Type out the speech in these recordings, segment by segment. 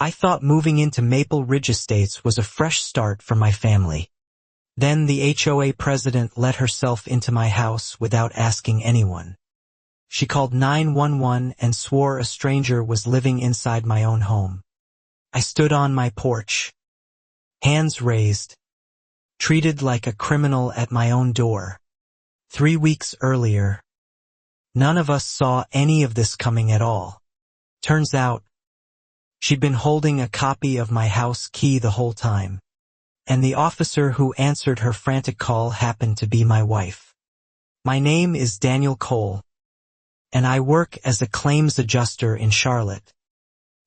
I thought moving into Maple Ridge Estates was a fresh start for my family. Then the HOA president let herself into my house without asking anyone. She called 911 and swore a stranger was living inside my own home. I stood on my porch, hands raised, treated like a criminal at my own door. 3 weeks earlier, none of us saw any of this coming at all. Turns out, she'd been holding a copy of my house key the whole time, and the officer who answered her frantic call happened to be my wife. My name is Daniel Cole, and I work as a claims adjuster in Charlotte,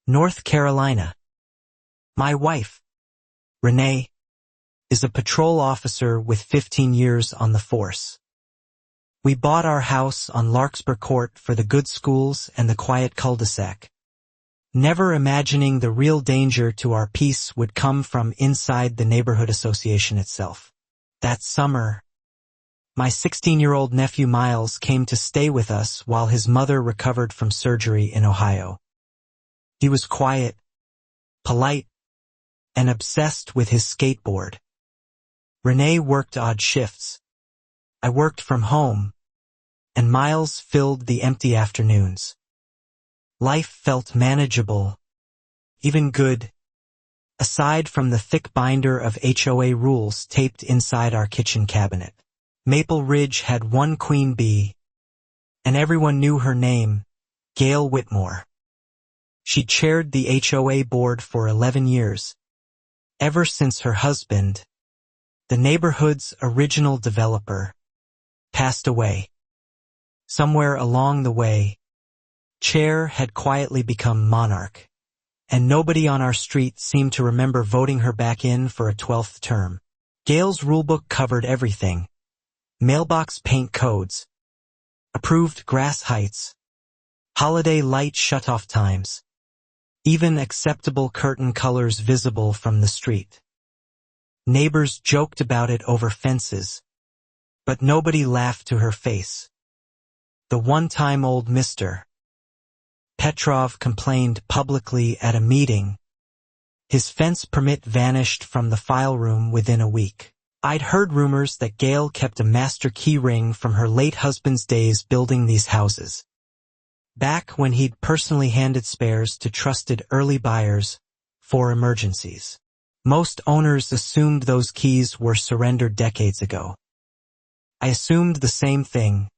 North Carolina. My wife, Renee, is a patrol officer with 15 years on the force. We bought our house on Larkspur Court for the good schools and the quiet cul-de-sac, never imagining the real danger to our peace would come from inside the neighborhood association itself. That summer, my 16-year-old nephew Miles came to stay with us while his mother recovered from surgery in Ohio. He was quiet, polite, and obsessed with his skateboard. Renee worked odd shifts. I worked from home, and Miles filled the empty afternoons. Life felt manageable, even good, aside from the thick binder of HOA rules taped inside our kitchen cabinet. Maple Ridge had one queen bee, and everyone knew her name, Gail Whitmore. She chaired the HOA board for 11 years, ever since her husband, the neighborhood's original developer, passed away. Somewhere along the way, Chair had quietly become monarch, and nobody on our street seemed to remember voting her back in for a 12th term. Gail's rulebook covered everything: mailbox paint codes, approved grass heights, holiday light shutoff times, even acceptable curtain colors visible from the street. Neighbors joked about it over fences, but nobody laughed to her face. The one-time old Mr. Petrov complained publicly at a meeting. His fence permit vanished from the file room within a week. I'd heard rumors that Gail kept a master key ring from her late husband's days building these houses, back when he'd personally handed spares to trusted early buyers for emergencies. Most owners assumed those keys were surrendered decades ago. I assumed the same thing,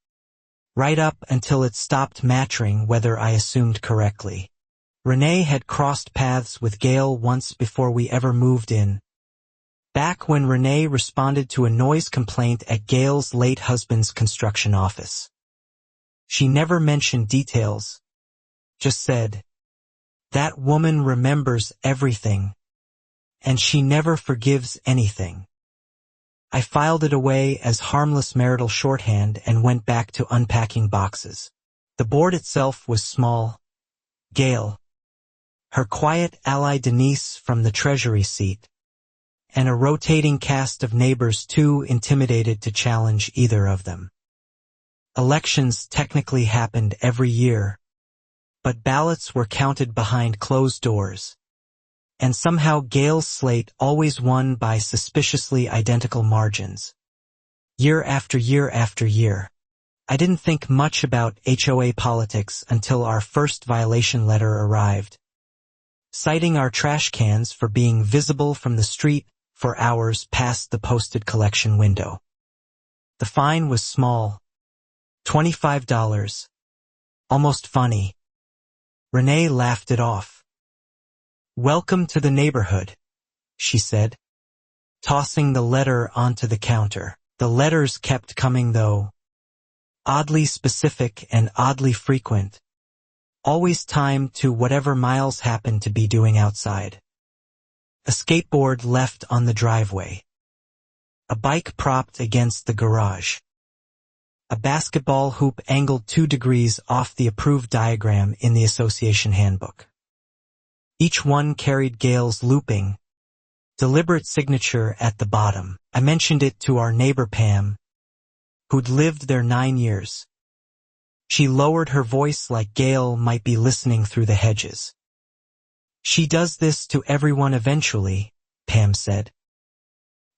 right up until it stopped mattering whether I assumed correctly. Renee had crossed paths with Gail once before we ever moved in, back when Renee responded to a noise complaint at Gail's late husband's construction office. She never mentioned details, just said, "That woman remembers everything, and she never forgives anything." I filed it away as harmless marital shorthand and went back to unpacking boxes. The board itself was small. Gail, her quiet ally Denise from the Treasury seat, and a rotating cast of neighbors too intimidated to challenge either of them. Elections technically happened every year, but ballots were counted behind closed doors, and somehow Gail's slate always won by suspiciously identical margins. Year after year after year. I didn't think much about HOA politics until our first violation letter arrived, citing our trash cans for being visible from the street for hours past the posted collection window. The fine was small, $25, almost funny. Renee laughed it off. "Welcome to the neighborhood," she said, tossing the letter onto the counter. The letters kept coming though, oddly specific and oddly frequent, always timed to whatever Miles happened to be doing outside. A skateboard left on the driveway, a bike propped against the garage, a basketball hoop angled 2 degrees off the approved diagram in the association handbook. Each one carried Gail's looping, deliberate signature at the bottom. I mentioned it to our neighbor Pam, who'd lived there 9 years. She lowered her voice like Gail might be listening through the hedges. She does this to everyone eventually, Pam said.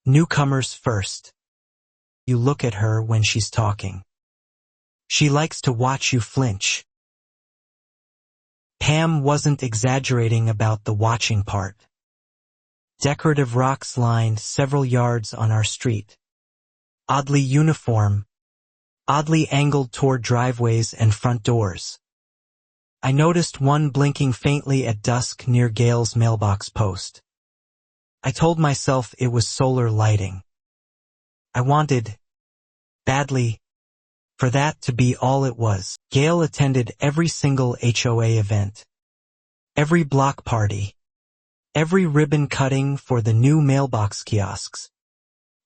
Newcomers first. You look at her when she's talking. She likes to watch you flinch. Pam wasn't exaggerating about the watching part. Decorative rocks lined several yards on our street. Oddly uniform, oddly angled toward driveways and front doors. I noticed one blinking faintly at dusk near Gail's mailbox post. I told myself it was solar lighting. I wanted, badly, for that to be all it was. Gail attended every single HOA event, every block party, every ribbon cutting for the new mailbox kiosks.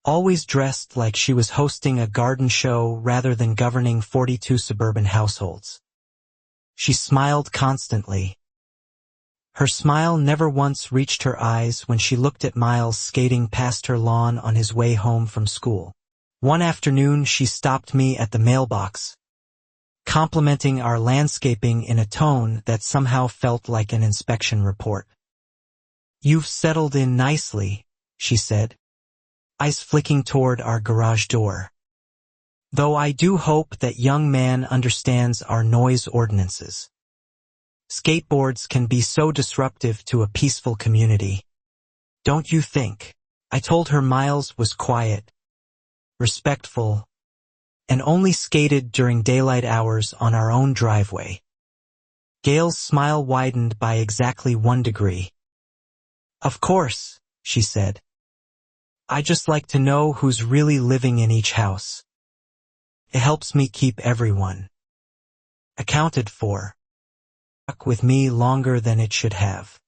Always dressed like she was hosting a garden show rather than governing 42 suburban households. She smiled constantly. Her smile never once reached her eyes when she looked at Miles skating past her lawn on his way home from school. One afternoon she stopped me at the mailbox, complimenting our landscaping in a tone that somehow felt like an inspection report. "You've settled in nicely," she said, eyes flicking toward our garage door. "Though I do hope that young man understands our noise ordinances. Skateboards can be so disruptive to a peaceful community. Don't you think?" I told her Miles was quiet, respectful, and only skated during daylight hours on our own driveway. Gail's smile widened by exactly 1 degree. "Of course," she said. "I just like to know who's really living in each house. It helps me keep everyone accounted for." Stuck with me longer than it should have.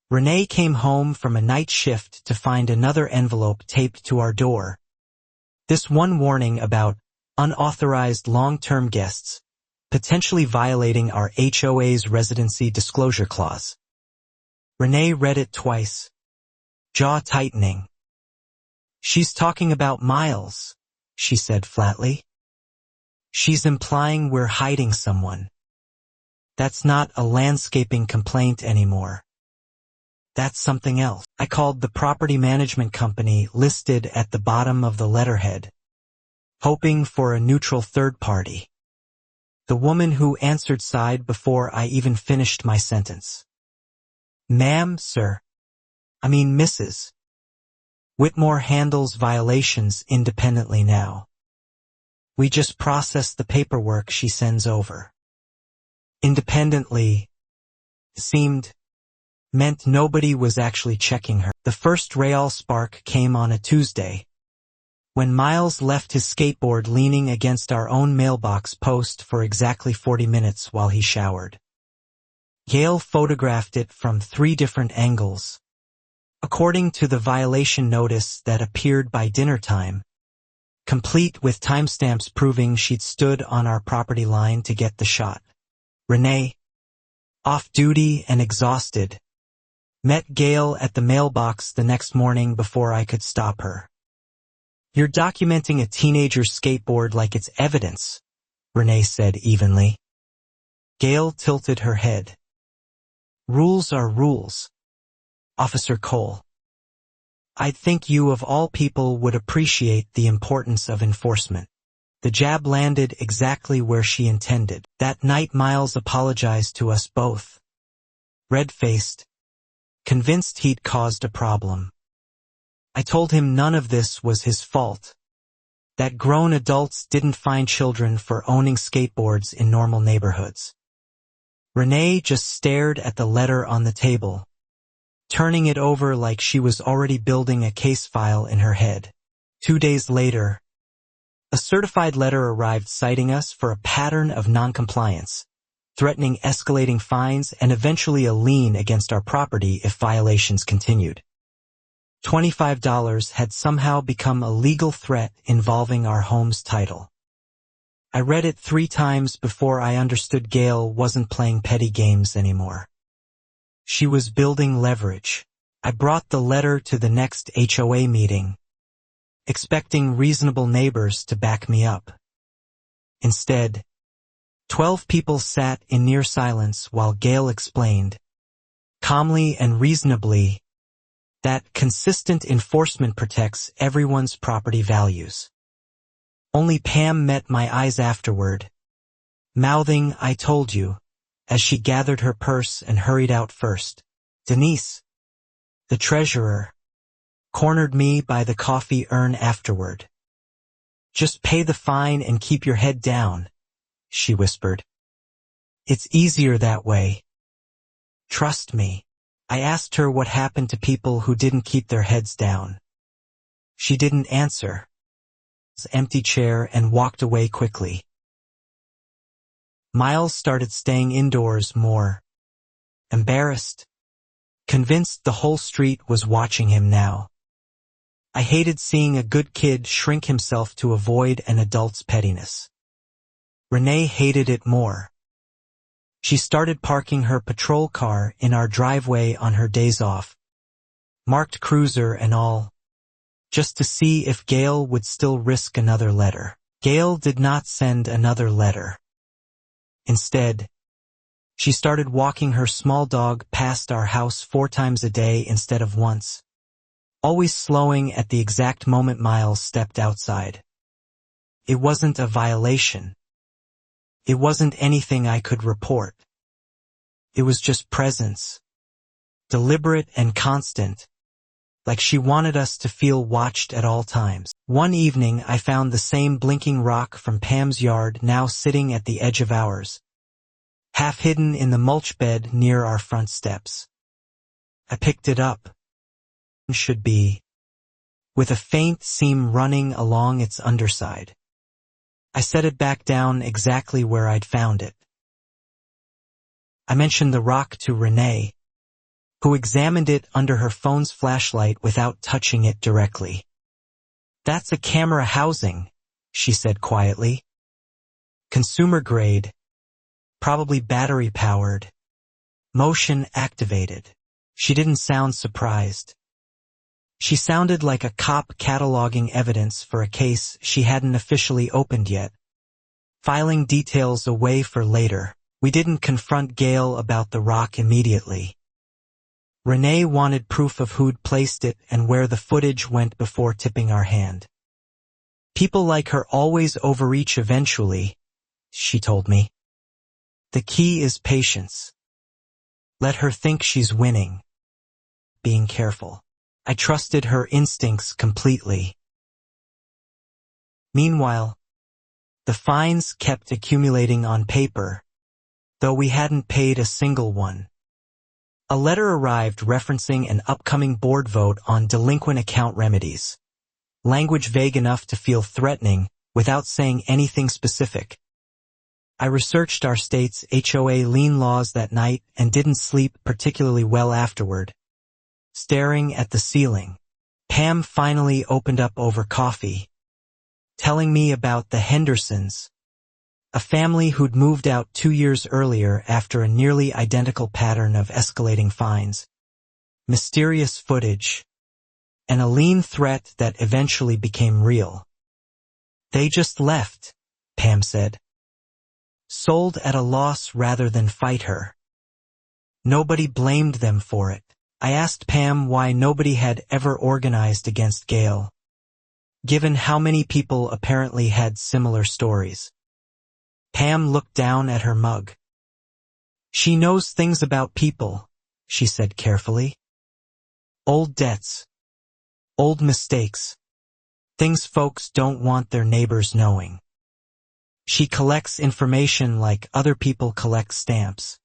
Renee came home from a night shift to find another envelope taped to our door. This one warning about unauthorized long-term guests, potentially violating our HOA's residency disclosure clause. Renee read it twice, jaw tightening. "She's talking about Miles," she said flatly. "She's implying we're hiding someone. That's not a landscaping complaint anymore. That's something else." I called the property management company listed at the bottom of the letterhead, hoping for a neutral third party. The woman who answered sighed before I even finished my sentence. "Ma'am, sir. I mean Mrs. Whitmore handles violations independently now. We just process the paperwork she sends over." Independently meant nobody was actually checking her. The first real spark came on a Tuesday, when Miles left his skateboard leaning against our own mailbox post for exactly 40 minutes while he showered. Gail photographed it from 3 different angles, according to the violation notice that appeared by dinner time, complete with timestamps proving she'd stood on our property line to get the shot. Renee, off-duty and exhausted, met Gail at the mailbox the next morning before I could stop her. "You're documenting a teenager's skateboard like it's evidence," Renee said evenly. Gail tilted her head. "Rules are rules, Officer Cole. I'd think you of all people would appreciate the importance of enforcement." The jab landed exactly where she intended. That night Miles apologized to us both, red-faced, convinced he'd caused a problem. I told him none of this was his fault, that grown adults didn't fine children for owning skateboards in normal neighborhoods. Renee just stared at the letter on the table, turning it over like she was already building a case file in her head. 2 days later, a certified letter arrived citing us for a pattern of noncompliance, threatening escalating fines and eventually a lien against our property if violations continued. $25 had somehow become a legal threat involving our home's title. I read it 3 times before I understood Gail wasn't playing petty games anymore. She was building leverage. I brought the letter to the next HOA meeting, expecting reasonable neighbors to back me up. Instead, 12 people sat in near silence while Gail explained, calmly and reasonably, that consistent enforcement protects everyone's property values. Only Pam met my eyes afterward, mouthing, "I told you," as she gathered her purse and hurried out first. Denise, the treasurer, cornered me by the coffee urn afterward. "Just pay the fine and keep your head down," she whispered. "It's easier that way. Trust me." I asked her what happened to people who didn't keep their heads down. She didn't answer. Empty chair and walked away quickly. Miles started staying indoors more. Embarrassed. Convinced the whole street was watching him now. I hated seeing a good kid shrink himself to avoid an adult's pettiness. Renee hated it more. She started parking her patrol car in our driveway on her days off, marked cruiser and all, just to see if Gail would still risk another letter. Gail did not send another letter. Instead, she started walking her small dog past our house 4 times a day instead of once, always slowing at the exact moment Miles stepped outside. It wasn't a violation. It wasn't anything I could report. It was just presence. Deliberate and constant, like she wanted us to feel watched at all times. One evening I found the same blinking rock from Pam's yard now sitting at the edge of ours, half hidden in the mulch bed near our front steps. I picked it up. Should be, with a faint seam running along its underside. I set it back down exactly where I'd found it. I mentioned the rock to Renee, who examined it under her phone's flashlight without touching it directly. "That's a camera housing," she said quietly. "Consumer grade, probably battery powered, motion activated." She didn't sound surprised. She sounded like a cop cataloging evidence for a case she hadn't officially opened yet, filing details away for later. We didn't confront Gail about the rock immediately. Renee wanted proof of who'd placed it and where the footage went before tipping our hand. "People like her always overreach eventually," she told me. "The key is patience. Let her think she's winning. Being careful." I trusted her instincts completely. Meanwhile, the fines kept accumulating on paper, though we hadn't paid a single one. A letter arrived referencing an upcoming board vote on delinquent account remedies, language vague enough to feel threatening without saying anything specific. I researched our state's HOA lien laws that night and didn't sleep particularly well afterward. Staring at the ceiling, Pam finally opened up over coffee, telling me about the Hendersons, a family who'd moved out 2 years earlier after a nearly identical pattern of escalating fines, mysterious footage, and a lien threat that eventually became real. "They just left," Pam said. "Sold at a loss rather than fight her. Nobody blamed them for it." I asked Pam why nobody had ever organized against Gail, given how many people apparently had similar stories. Pam looked down at her mug. "She knows things about people," she said carefully. "Old debts, old mistakes, things folks don't want their neighbors knowing. She collects information like other people collect stamps.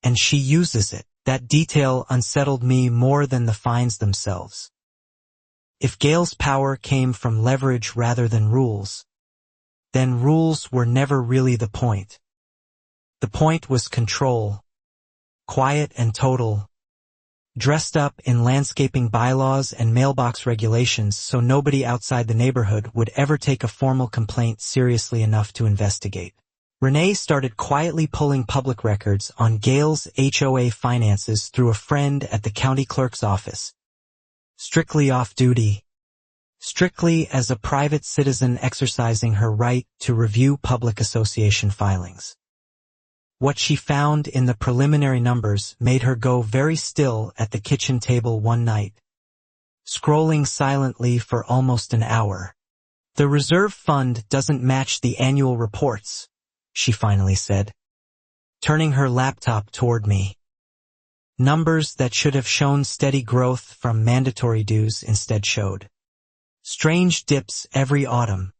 And she uses it." That detail unsettled me more than the fines themselves. If Gail's power came from leverage rather than rules, then rules were never really the point. The point was control, quiet and total, dressed up in landscaping bylaws and mailbox regulations so nobody outside the neighborhood would ever take a formal complaint seriously enough to investigate. Renee started quietly pulling public records on Gail's HOA finances through a friend at the county clerk's office. Strictly off-duty. Strictly as a private citizen exercising her right to review public association filings. What she found in the preliminary numbers made her go very still at the kitchen table one night, scrolling silently for almost an hour. "The reserve fund doesn't match the annual reports," she finally said, turning her laptop toward me. Numbers that should have shown steady growth from mandatory dues instead showed strange dips every autumn,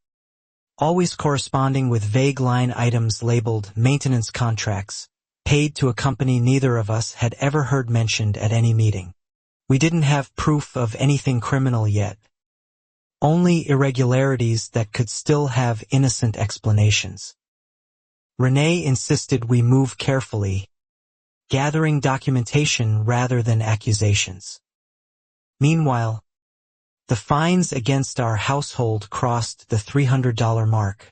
always corresponding with vague line items labeled maintenance contracts, paid to a company neither of us had ever heard mentioned at any meeting. We didn't have proof of anything criminal yet, only irregularities that could still have innocent explanations. Renee insisted we move carefully, gathering documentation rather than accusations. Meanwhile, the fines against our household crossed the $300 mark,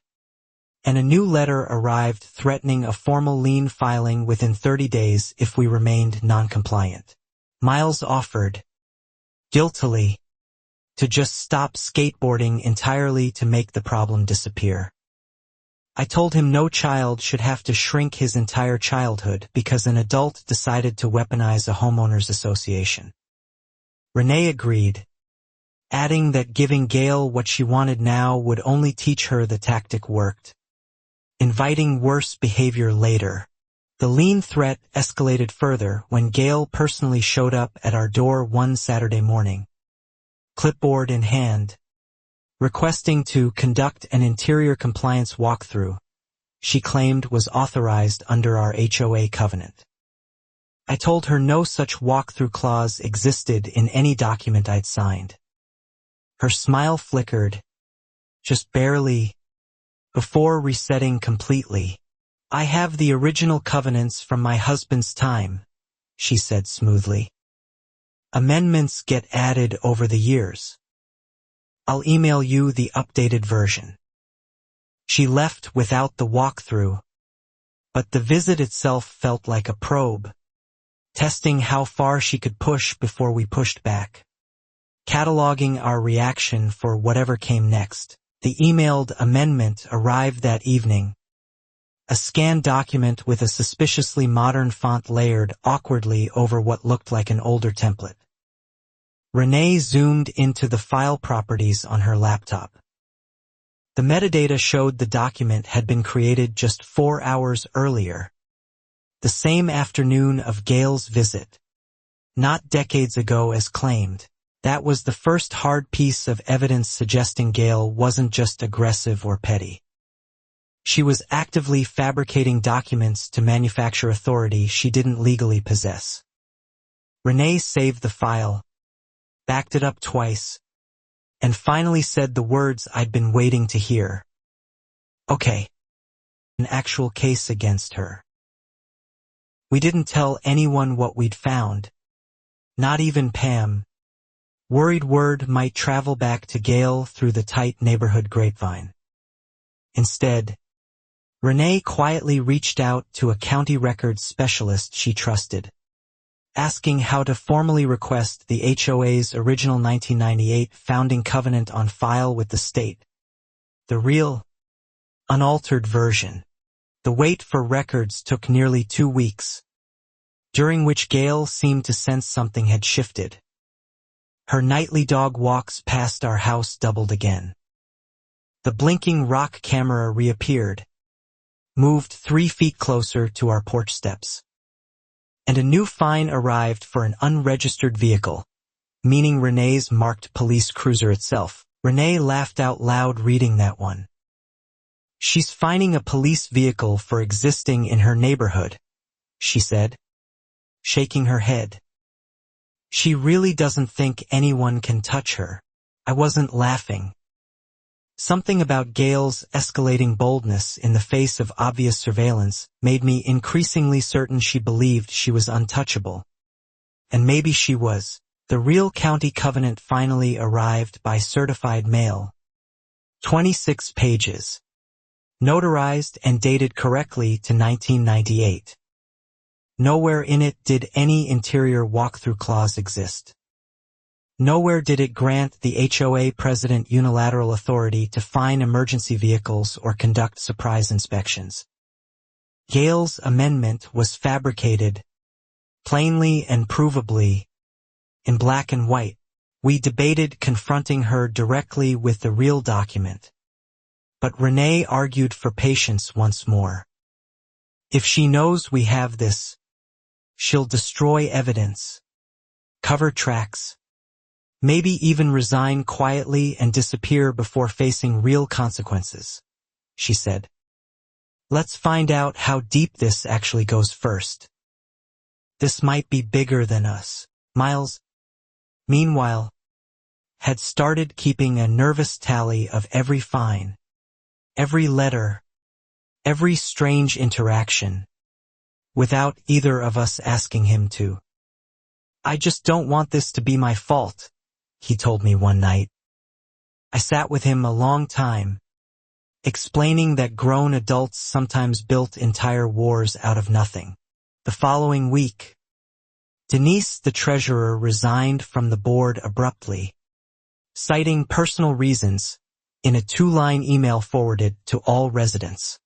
and a new letter arrived threatening a formal lien filing within 30 days if we remained non-compliant. Miles offered, guiltily, to just stop skateboarding entirely to make the problem disappear. I told him no child should have to shrink his entire childhood because an adult decided to weaponize a homeowners association. Renee agreed, adding that giving Gail what she wanted now would only teach her the tactic worked, inviting worse behavior later. The lien threat escalated further when Gail personally showed up at our door one Saturday morning, clipboard in hand, requesting to conduct an interior compliance walkthrough she claimed was authorized under our HOA covenant. I told her no such walkthrough clause existed in any document I'd signed. Her smile flickered, just barely, before resetting completely. "I have the original covenants from my husband's time," she said smoothly. "Amendments get added over the years. I'll email you the updated version." She left without the walkthrough, but the visit itself felt like a probe, testing how far she could push before we pushed back, cataloging our reaction for whatever came next. The emailed amendment arrived that evening, a scanned document with a suspiciously modern font layered awkwardly over what looked like an older template. Renee zoomed into the file properties on her laptop. The metadata showed the document had been created just 4 hours earlier, the same afternoon of Gail's visit, not decades ago as claimed. That was the first hard piece of evidence suggesting Gail wasn't just aggressive or petty. She was actively fabricating documents to manufacture authority she didn't legally possess. Renee saved the file, backed it up twice, and finally said the words I'd been waiting to hear. "Okay." An actual case against her. We didn't tell anyone what we'd found, not even Pam, worried word might travel back to Gail through the tight neighborhood grapevine. Instead, Renee quietly reached out to a county records specialist she trusted, asking how to formally request the HOA's original 1998 founding covenant on file with the state. The real, unaltered version. The wait for records took nearly 2 weeks, during which Gail seemed to sense something had shifted. Her nightly dog walks past our house doubled again. The blinking rock camera reappeared, moved 3 feet closer to our porch steps. And a new fine arrived for an unregistered vehicle, meaning Renee's marked police cruiser itself. Renee laughed out loud reading that one. "She's fining a police vehicle for existing in her neighborhood," she said, shaking her head. "She really doesn't think anyone can touch her." I wasn't laughing. Something about Gail's escalating boldness in the face of obvious surveillance made me increasingly certain she believed she was untouchable. And maybe she was. The real county covenant finally arrived by certified mail. 26 pages. Notarized and dated correctly to 1998. Nowhere in it did any interior walkthrough clause exist. Nowhere did it grant the HOA president unilateral authority to fine emergency vehicles or conduct surprise inspections. Gail's amendment was fabricated, plainly and provably, in black and white. We debated confronting her directly with the real document. But Renee argued for patience once more. If she knows we have this, she'll destroy evidence, cover tracks, maybe even resign quietly and disappear before facing real consequences, she said. Let's find out how deep this actually goes first. This might be bigger than us. Miles, meanwhile, had started keeping a nervous tally of every fine, every letter, every strange interaction, without either of us asking him to. I just don't want this to be my fault, he told me one night. I sat with him a long time, explaining that grown adults sometimes built entire wars out of nothing. The following week, Denise, the treasurer, resigned from the board abruptly, citing personal reasons in a 2-line email forwarded to all residents.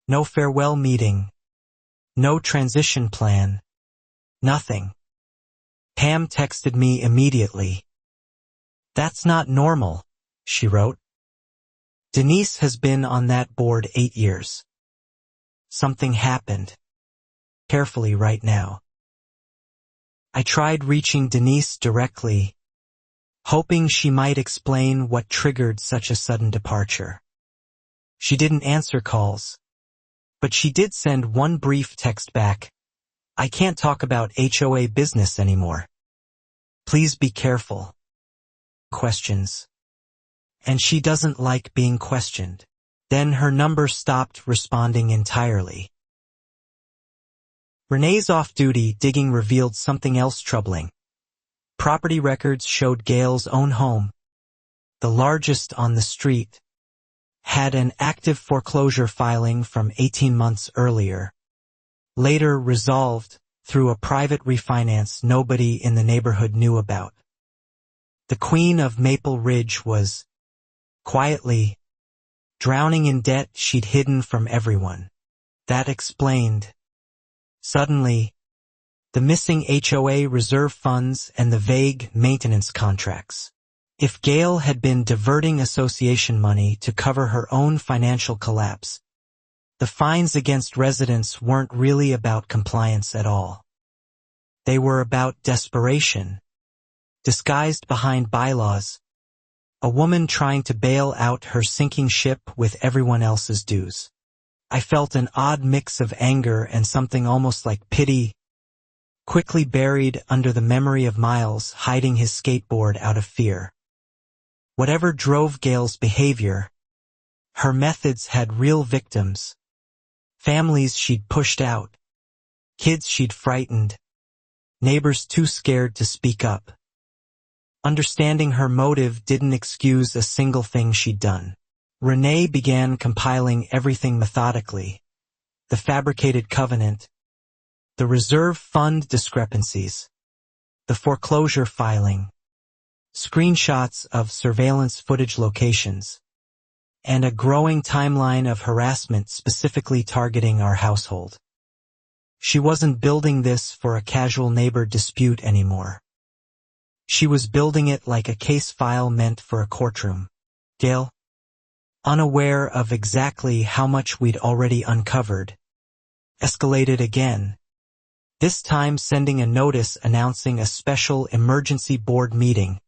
No farewell meeting, no transition plan, nothing. Pam texted me immediately. That's not normal, she wrote. Denise has been on that board 8 years. Something happened. Carefully right now. I tried reaching Denise directly, hoping she might explain what triggered such a sudden departure. She didn't answer calls, but she did send one brief text back. I can't talk about HOA business anymore. Please be careful. Questions. And she doesn't like being questioned. Then her number stopped responding entirely. Renee's off-duty digging revealed something else troubling. Property records showed Gail's own home, the largest on the street, had an active foreclosure filing from 18 months earlier, later resolved through a private refinance nobody in the neighborhood knew about. The Queen of Maple Ridge was, quietly, drowning in debt she'd hidden from everyone. That explained, suddenly, the missing HOA reserve funds and the vague maintenance contracts. If Gail had been diverting association money to cover her own financial collapse, the fines against residents weren't really about compliance at all. They were about desperation, disguised behind bylaws, a woman trying to bail out her sinking ship with everyone else's dues. I felt an odd mix of anger and something almost like pity, quickly buried under the memory of Miles hiding his skateboard out of fear. Whatever drove Gail's behavior, her methods had real victims. Families she'd pushed out, kids she'd frightened, neighbors too scared to speak up. Understanding her motive didn't excuse a single thing she'd done. Renee began compiling everything methodically. The fabricated covenant, the reserve fund discrepancies, the foreclosure filing, screenshots of surveillance footage locations, and a growing timeline of harassment specifically targeting our household. She wasn't building this for a casual neighbor dispute anymore. She was building it like a case file meant for a courtroom. Gail, unaware of exactly how much we'd already uncovered, escalated again, this time sending a notice announcing a special emergency board meeting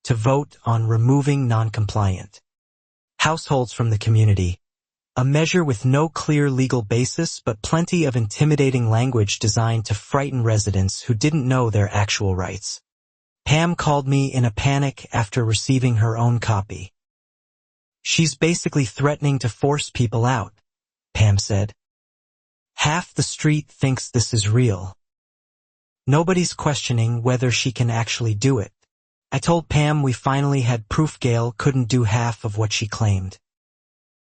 to vote on removing non-compliant households from the community, a measure with no clear legal basis but plenty of intimidating language designed to frighten residents who didn't know their actual rights. Pam called me in a panic after receiving her own copy. She's basically threatening to force people out, Pam said. Half the street thinks this is real. Nobody's questioning whether she can actually do it. I told Pam we finally had proof Gail couldn't do half of what she claimed.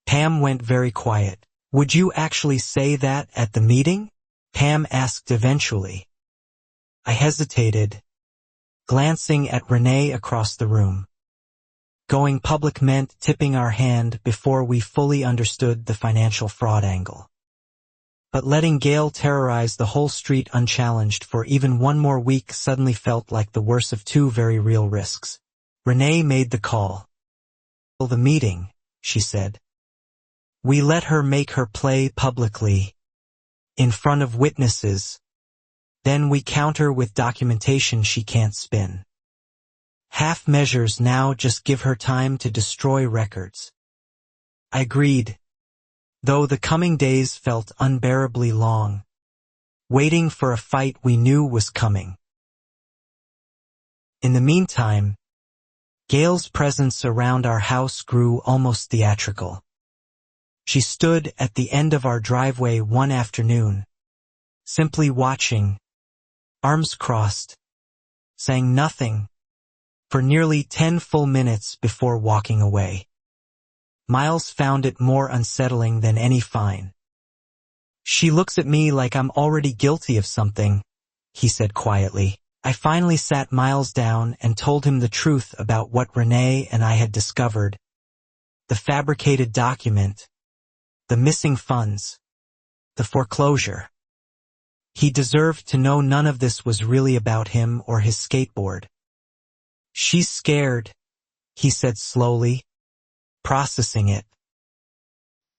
Pam went very quiet. Would you actually say that at the meeting? Pam asked eventually. I hesitated, glancing at Renee across the room. Going public meant tipping our hand before we fully understood the financial fraud angle. But letting Gail terrorize the whole street unchallenged for even one more week suddenly felt like the worst of two very real risks. Renee made the call. "The meeting," she said. "We let her make her play publicly, in front of witnesses. Then we counter with documentation she can't spin. Half measures now, just give her time to destroy records." I agreed, though the coming days felt unbearably long, waiting for a fight we knew was coming. In the meantime, Gail's presence around our house grew almost theatrical. She stood at the end of our driveway one afternoon, simply watching, arms crossed, saying nothing, for nearly 10 full minutes before walking away. Miles found it more unsettling than any fine. "She looks at me like I'm already guilty of something," he said quietly. I finally sat Miles down and told him the truth about what Renee and I had discovered. The fabricated document, the missing funds, the foreclosure. He deserved to know none of this was really about him or his skateboard. "She's scared," he said slowly, processing it.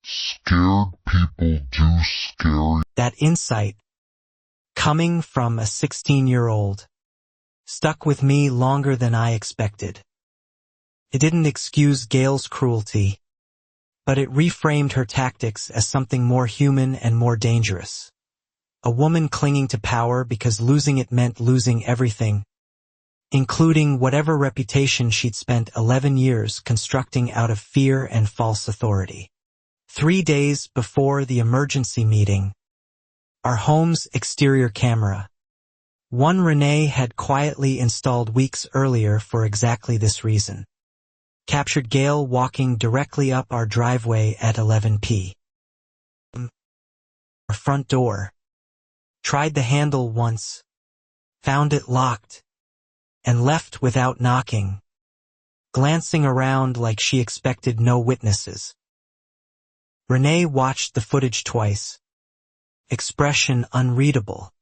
Scared people do scary. That insight, coming from a 16-year-old, stuck with me longer than I expected. It didn't excuse Gail's cruelty, but it reframed her tactics as something more human and more dangerous. A woman clinging to power because losing it meant losing everything, including whatever reputation she'd spent 11 years constructing out of fear and false authority. 3 days before the emergency meeting, our home's exterior camera, one Renee had quietly installed weeks earlier for exactly this reason, captured Gail walking directly up our driveway at 11 p.m. Our front door. Tried the handle once, found it locked, and left without knocking, glancing around like she expected no witnesses. Renee watched the footage twice, expression unreadable.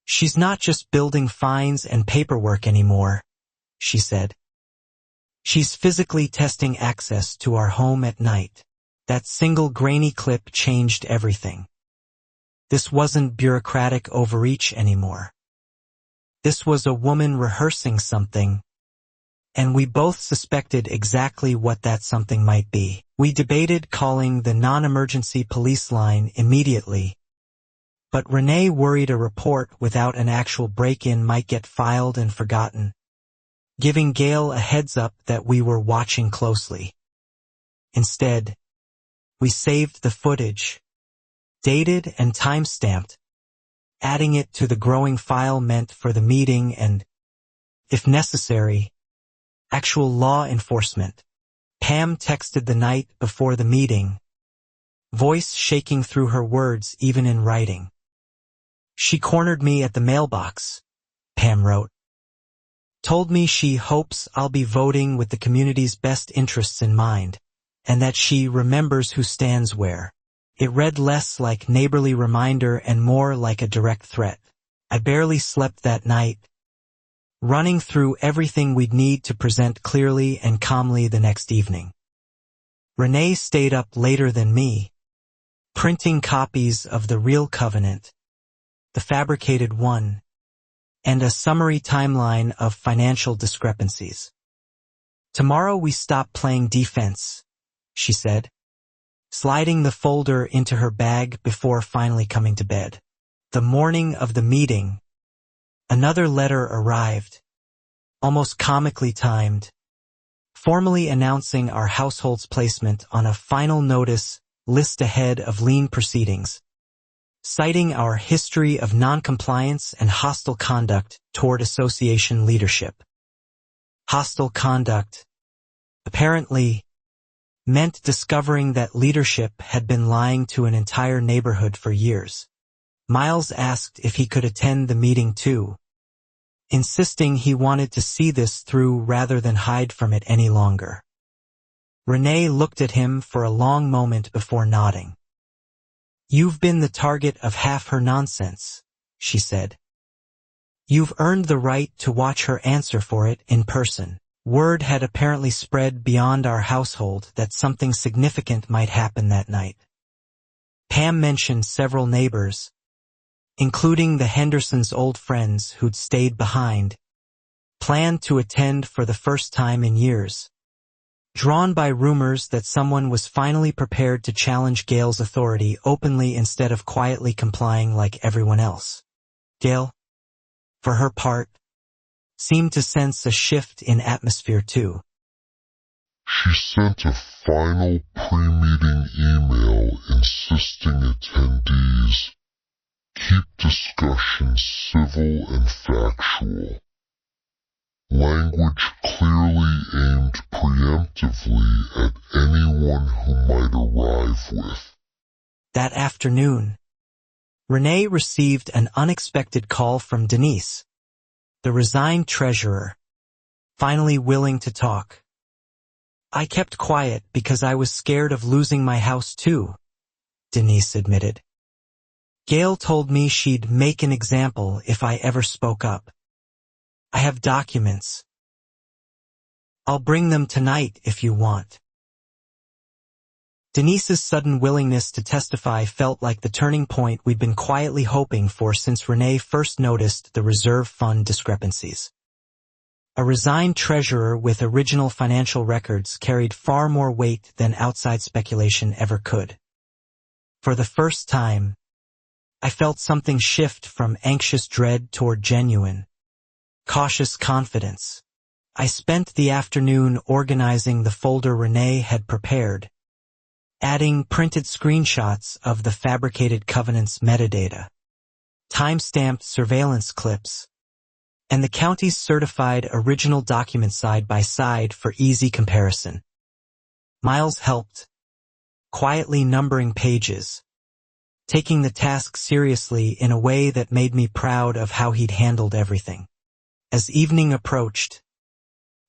"She's not just building fines and paperwork anymore," she said. "She's physically testing access to our home at night." That single grainy clip changed everything. This wasn't bureaucratic overreach anymore. This was a woman rehearsing something, and we both suspected exactly what that something might be. We debated calling the non-emergency police line immediately, but Renee worried a report without an actual break-in might get filed and forgotten, giving Gail a heads up that we were watching closely. Instead, we saved the footage, dated and time-stamped, adding it to the growing file meant for the meeting and, if necessary, actual law enforcement. Pam texted the night before the meeting, voice shaking through her words even in writing. "She cornered me at the mailbox," Pam wrote. "Told me she hopes I'll be voting with the community's best interests in mind, and that she remembers who stands where." It read less like neighborly reminder and more like a direct threat. I barely slept that night, running through everything we'd need to present clearly and calmly the next evening. Renee stayed up later than me, printing copies of the real covenant, the fabricated one, and a summary timeline of financial discrepancies. "Tomorrow we stop playing defense," she said, sliding the folder into her bag before finally coming to bed. The morning of the meeting, another letter arrived, almost comically timed, formally announcing our household's placement on a final notice list ahead of lien proceedings, citing our history of noncompliance and hostile conduct toward association leadership. Hostile conduct, apparently, meant discovering that leadership had been lying to an entire neighborhood for years. Miles asked if he could attend the meeting too, insisting he wanted to see this through rather than hide from it any longer. Renee looked at him for a long moment before nodding. "You've been the target of half her nonsense," she said. "You've earned the right to watch her answer for it in person." Word had apparently spread beyond our household that something significant might happen that night. Pam mentioned several neighbors, including the Hendersons' old friends who'd stayed behind, planned to attend for the first time in years. Drawn by rumors that someone was finally prepared to challenge Gail's authority openly instead of quietly complying like everyone else. Gail, for her part, seemed to sense a shift in atmosphere too. She sent a final pre-meeting email insisting attendees keep discussion civil and factual. Language clearly aimed preemptively at anyone who might arrive with. That afternoon, Renee received an unexpected call from Denise, the resigned treasurer, finally willing to talk. "I kept quiet because I was scared of losing my house too," Denise admitted. "Gail told me she'd make an example if I ever spoke up. I have documents. I'll bring them tonight if you want." Denise's sudden willingness to testify felt like the turning point we'd been quietly hoping for since Renee first noticed the reserve fund discrepancies. A resigned treasurer with original financial records carried far more weight than outside speculation ever could. For the first time, I felt something shift from anxious dread toward genuine, cautious confidence. I spent the afternoon organizing the folder Renee had prepared, adding printed screenshots of the fabricated covenant's metadata, time-stamped surveillance clips, and the county's certified original document side by side for easy comparison. Miles helped, quietly numbering pages, taking the task seriously in a way that made me proud of how he'd handled everything. As evening approached,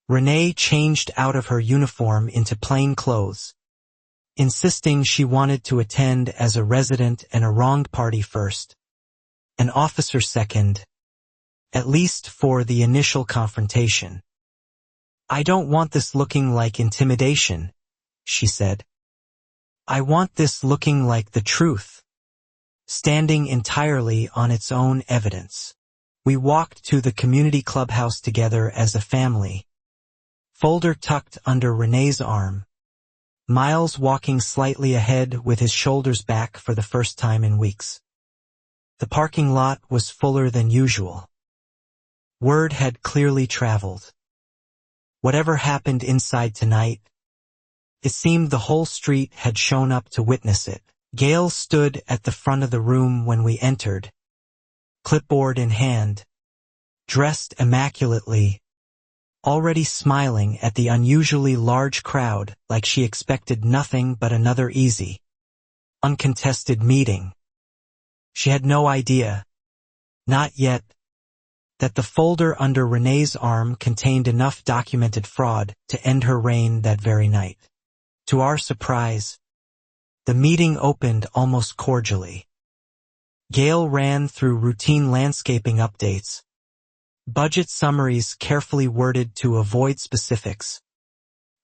Renee changed out of her uniform into plain clothes, insisting she wanted to attend as a resident and a wronged party first, an officer second, at least for the initial confrontation. "I don't want this looking like intimidation," she said. "I want this looking like the truth, standing entirely on its own evidence." We walked to the community clubhouse together as a family, folder tucked under Renee's arm, Miles walking slightly ahead with his shoulders back for the first time in weeks. The parking lot was fuller than usual. Word had clearly traveled. Whatever happened inside tonight, it seemed the whole street had shown up to witness it. Gail stood at the front of the room when we entered, clipboard in hand, dressed immaculately, already smiling at the unusually large crowd like she expected nothing but another easy, uncontested meeting. She had no idea, not yet, that the folder under Renee's arm contained enough documented fraud to end her reign that very night. To our surprise, the meeting opened almost cordially. Gail ran through routine landscaping updates, budget summaries carefully worded to avoid specifics,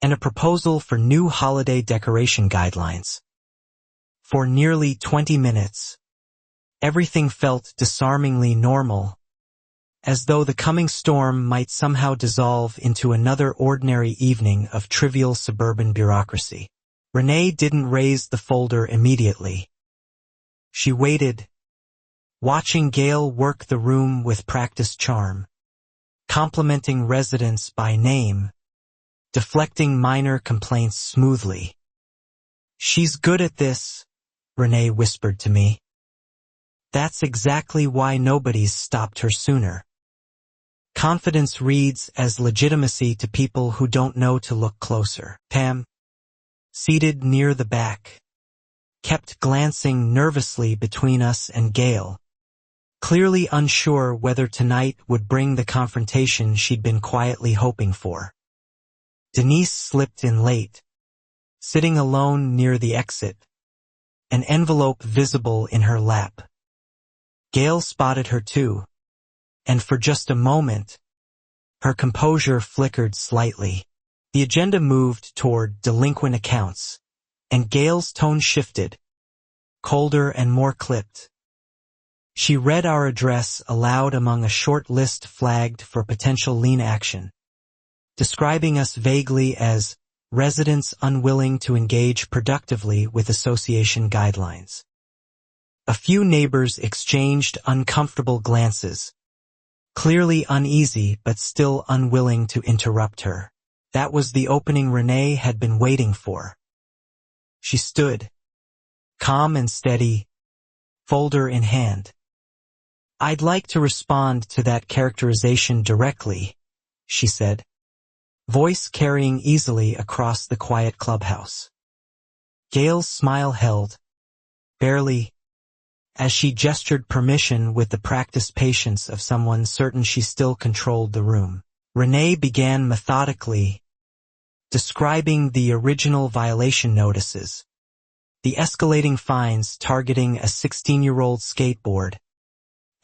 and a proposal for new holiday decoration guidelines. For nearly 20 minutes, everything felt disarmingly normal, as though the coming storm might somehow dissolve into another ordinary evening of trivial suburban bureaucracy. Renee didn't raise the folder immediately. She waited, watching Gail work the room with practiced charm, complimenting residents by name, deflecting minor complaints smoothly. "She's good at this," Renee whispered to me. "That's exactly why nobody's stopped her sooner." Confidence reads as legitimacy to people who don't know to look closer. Pam, seated near the back, kept glancing nervously between us and Gail, clearly unsure whether tonight would bring the confrontation she'd been quietly hoping for. Denise slipped in late, sitting alone near the exit, an envelope visible in her lap. Gail spotted her too, and for just a moment, her composure flickered slightly. The agenda moved toward delinquent accounts, and Gail's tone shifted, colder and more clipped. She read our address aloud among a short list flagged for potential lien action, describing us vaguely as residents unwilling to engage productively with association guidelines. A few neighbors exchanged uncomfortable glances, clearly uneasy but still unwilling to interrupt her. That was the opening Renee had been waiting for. She stood, calm and steady, folder in hand. "I'd like to respond to that characterization directly," she said, voice carrying easily across the quiet clubhouse. Gail's smile held, barely, as she gestured permission with the practiced patience of someone certain she still controlled the room. Renee began methodically, describing the original violation notices, the escalating fines targeting a 16-year-old skateboard,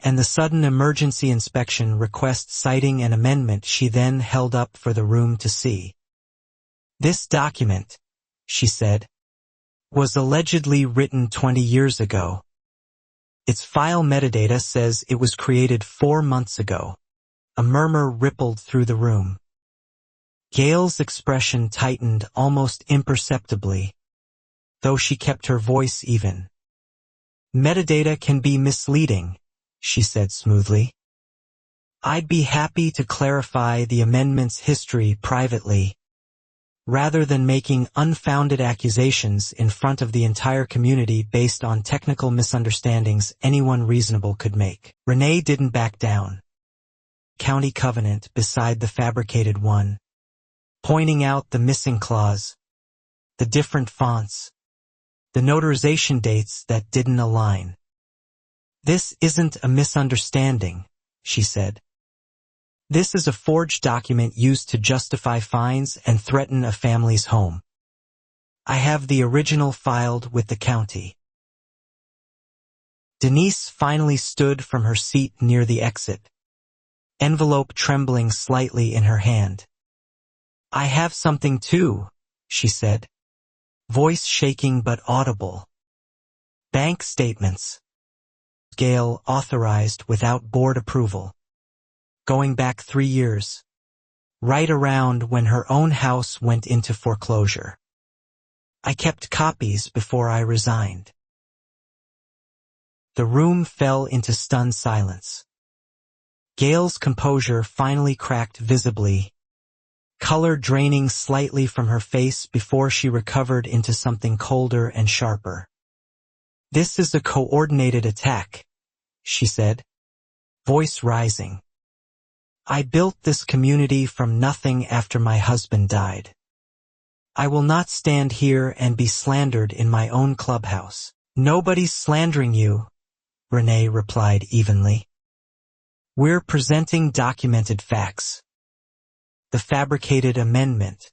and the sudden emergency inspection request citing an amendment she then held up for the room to see. "This document," she said, "was allegedly written 20 years ago. Its file metadata says it was created 4 months ago." A murmur rippled through the room. Gail's expression tightened almost imperceptibly, though she kept her voice even. "Metadata can be misleading," she said smoothly. "I'd be happy to clarify the amendment's history privately, rather than making unfounded accusations in front of the entire community based on technical misunderstandings anyone reasonable could make." Renee didn't back down. County covenant beside the fabricated one, pointing out the missing clause, the different fonts, the notarization dates that didn't align. "This isn't a misunderstanding," she said. "This is a forged document used to justify fines and threaten a family's home. I have the original filed with the county." Denise finally stood from her seat near the exit, envelope trembling slightly in her hand. "I have something too," she said, voice shaking but audible. "Bank statements." Gail authorized without board approval. Going back 3 years. Right around when her own house went into foreclosure. "I kept copies before I resigned." The room fell into stunned silence. Gail's composure finally cracked visibly, color draining slightly from her face before she recovered into something colder and sharper. "This is a coordinated attack," she said, voice rising. "I built this community from nothing after my husband died. I will not stand here and be slandered in my own clubhouse." "Nobody's slandering you," Renee replied evenly. "We're presenting documented facts. The fabricated amendment,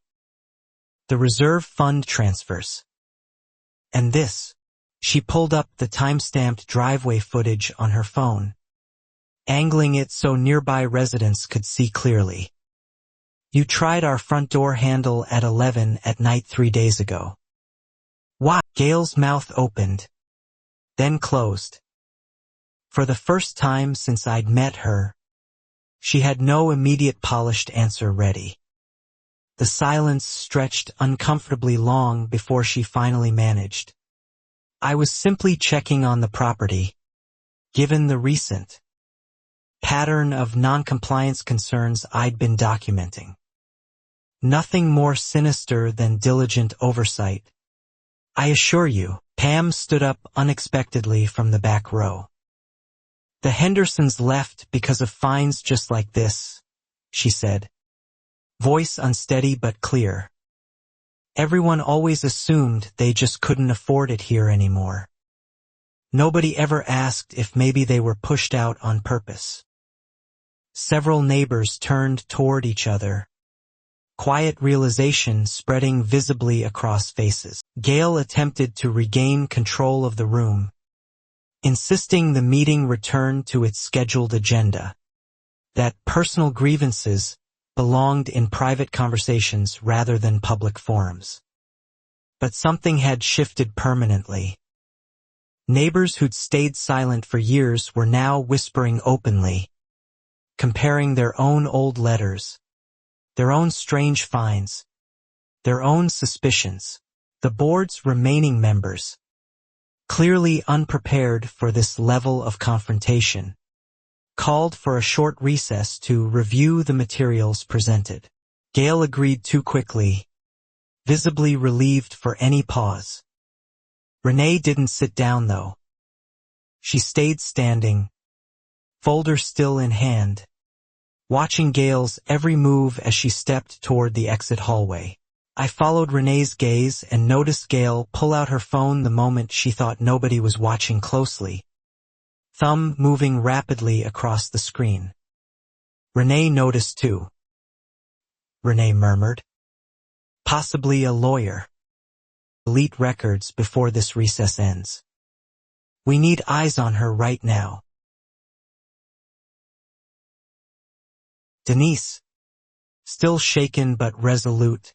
the reserve fund transfers, and this." She pulled up the time-stamped driveway footage on her phone, angling it so nearby residents could see clearly. "You tried our front door handle at 11 at night 3 days ago." "Why?" Gail's mouth opened, then closed. For the first time since I'd met her, she had no immediate polished answer ready. The silence stretched uncomfortably long before she finally managed. "I was simply checking on the property, given the recent pattern of non-compliance concerns I'd been documenting. Nothing more sinister than diligent oversight, I assure you." Pam stood up unexpectedly from the back row. "The Hendersons left because of fines just like this," she said, voice unsteady but clear. "Everyone always assumed they just couldn't afford it here anymore. Nobody ever asked if maybe they were pushed out on purpose." Several neighbors turned toward each other, quiet realization spreading visibly across faces. Gail attempted to regain control of the room, insisting the meeting return to its scheduled agenda, that personal grievances belonged in private conversations rather than public forums. But something had shifted permanently. Neighbors who'd stayed silent for years were now whispering openly, comparing their own old letters, their own strange finds, their own suspicions. The board's remaining members, clearly unprepared for this level of confrontation, called for a short recess to review the materials presented. Gail agreed too quickly, visibly relieved for any pause. Renee didn't sit down, though. She stayed standing, folder still in hand, watching Gail's every move as she stepped toward the exit hallway. I followed Renee's gaze and noticed Gail pull out her phone the moment she thought nobody was watching closely, thumb moving rapidly across the screen. Renee noticed too. Renee murmured. Possibly a lawyer. Delete records before this recess ends. We need eyes on her right now. Denise, still shaken but resolute,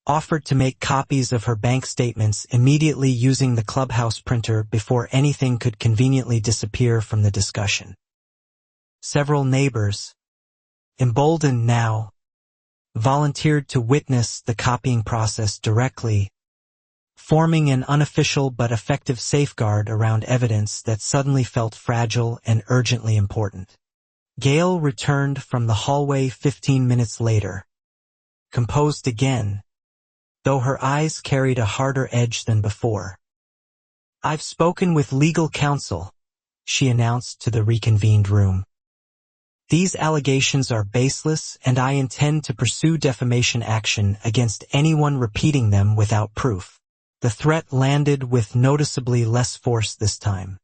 offered to make copies of her bank statements immediately using the clubhouse printer before anything could conveniently disappear from the discussion. Several neighbors, emboldened now, volunteered to witness the copying process directly, forming an unofficial but effective safeguard around evidence that suddenly felt fragile and urgently important. Gail returned from the hallway 15 minutes later, composed again, though her eyes carried a harder edge than before. I've spoken with legal counsel, she announced to the reconvened room. These allegations are baseless, and I intend to pursue defamation action against anyone repeating them without proof. The threat landed with noticeably less force this time.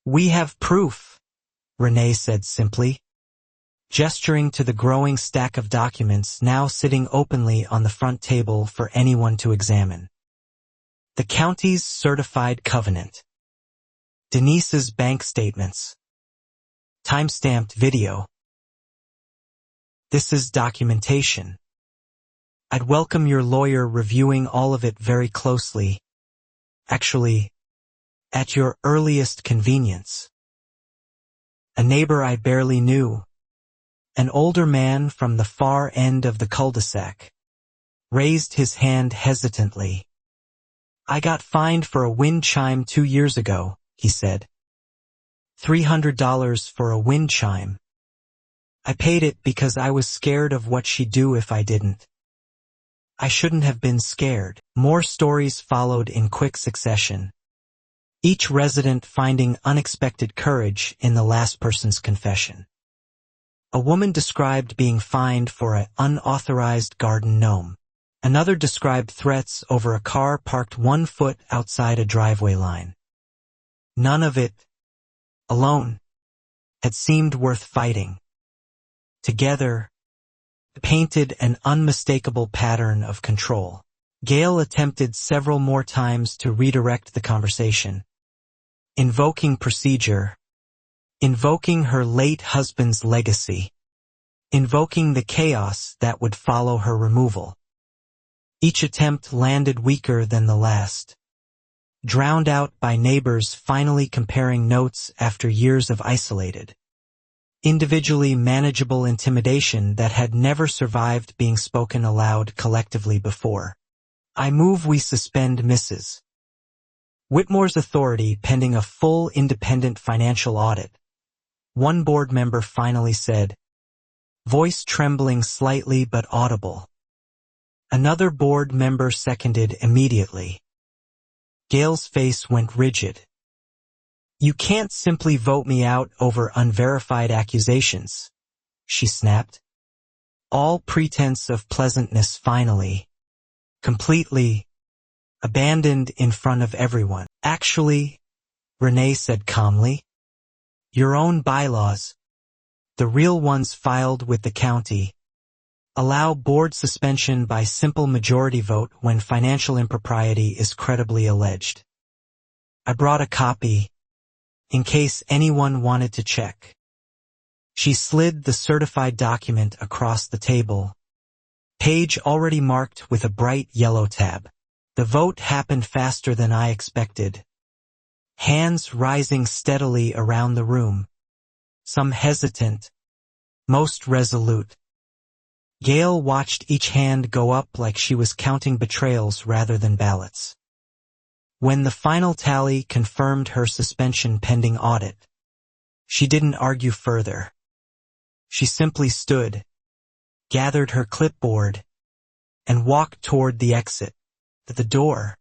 We have proof, Renee said simply, gesturing to the growing stack of documents now sitting openly on the front table for anyone to examine. The county's certified covenant, Denise's bank statements, timestamped video. This is documentation. I'd welcome your lawyer reviewing all of it very closely. Actually, at your earliest convenience. A neighbor I barely knew, an older man from the far end of the cul-de-sac, raised his hand hesitantly. I got fined for a wind chime 2 years ago, he said. $300 for a wind chime. I paid it because I was scared of what she'd do if I didn't. I shouldn't have been scared. More stories followed in quick succession, each resident finding unexpected courage in the last person's confession. A woman described being fined for an unauthorized garden gnome. Another described threats over a car parked 1 foot outside a driveway line. None of it, alone, had seemed worth fighting. Together, painted an unmistakable pattern of control. Gail attempted several more times to redirect the conversation, invoking procedure, invoking her late husband's legacy, invoking the chaos that would follow her removal. Each attempt landed weaker than the last, drowned out by neighbors finally comparing notes after years of isolated, individually manageable intimidation that had never survived being spoken aloud collectively before. I move we suspend Mrs. Whitmore's authority pending a full independent financial audit, one board member finally said, voice trembling slightly but audible. Another board member seconded immediately. Gail's face went rigid. You can't simply vote me out over unverified accusations, she snapped. All pretense of pleasantness finally, completely, abandoned in front of everyone. Actually, Renee said calmly, your own bylaws, the real ones filed with the county, Allow board suspension by simple majority vote when financial impropriety is credibly alleged. I brought a copy, in case anyone wanted to check. She slid the certified document across the table, page already marked with a bright yellow tab. The vote happened faster than I expected. Hands rising steadily around the room. Some hesitant, most resolute. Gail watched each hand go up like she was counting betrayals rather than ballots. When the final tally confirmed her suspension pending audit, she didn't argue further. She simply stood, gathered her clipboard, and walked toward the exit. At the door,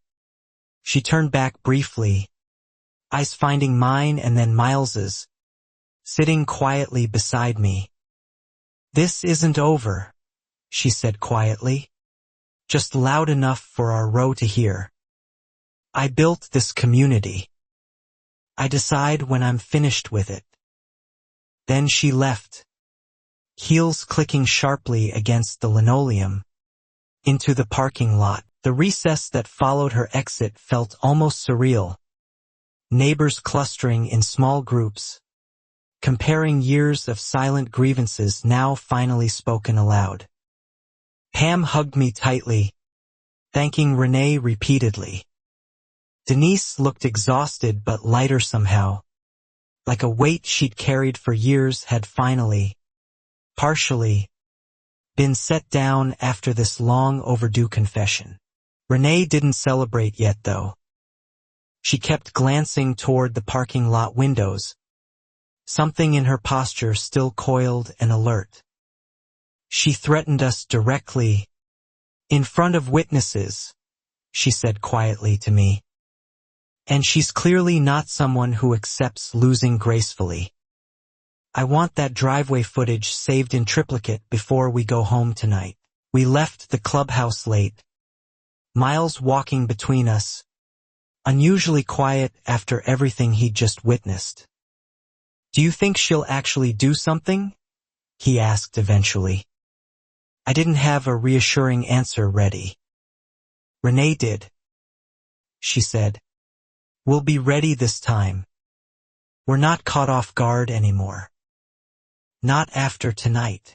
she turned back briefly, eyes finding mine and then Miles's, sitting quietly beside me. "This isn't over," she said quietly, just loud enough for our row to hear. "I built this community. I decide when I'm finished with it." Then she left, heels clicking sharply against the linoleum, into the parking lot. The recess that followed her exit felt almost surreal. Neighbors clustering in small groups, comparing years of silent grievances now finally spoken aloud. Pam hugged me tightly, thanking Renee repeatedly. Denise looked exhausted but lighter somehow, like a weight she'd carried for years had finally, partially, been set down after this long overdue confession. Renee didn't celebrate yet, though. She kept glancing toward the parking lot windows, something in her posture still coiled and alert. "She threatened us directly, in front of witnesses," she said quietly to me. "And she's clearly not someone who accepts losing gracefully. I want that driveway footage saved in triplicate before we go home tonight." We left the clubhouse late, Miles walking between us, unusually quiet after everything he'd just witnessed. "Do you think she'll actually do something?" he asked eventually. I didn't have a reassuring answer ready. "Renee did," she said. "We'll be ready this time. We're not caught off guard anymore. Not after tonight."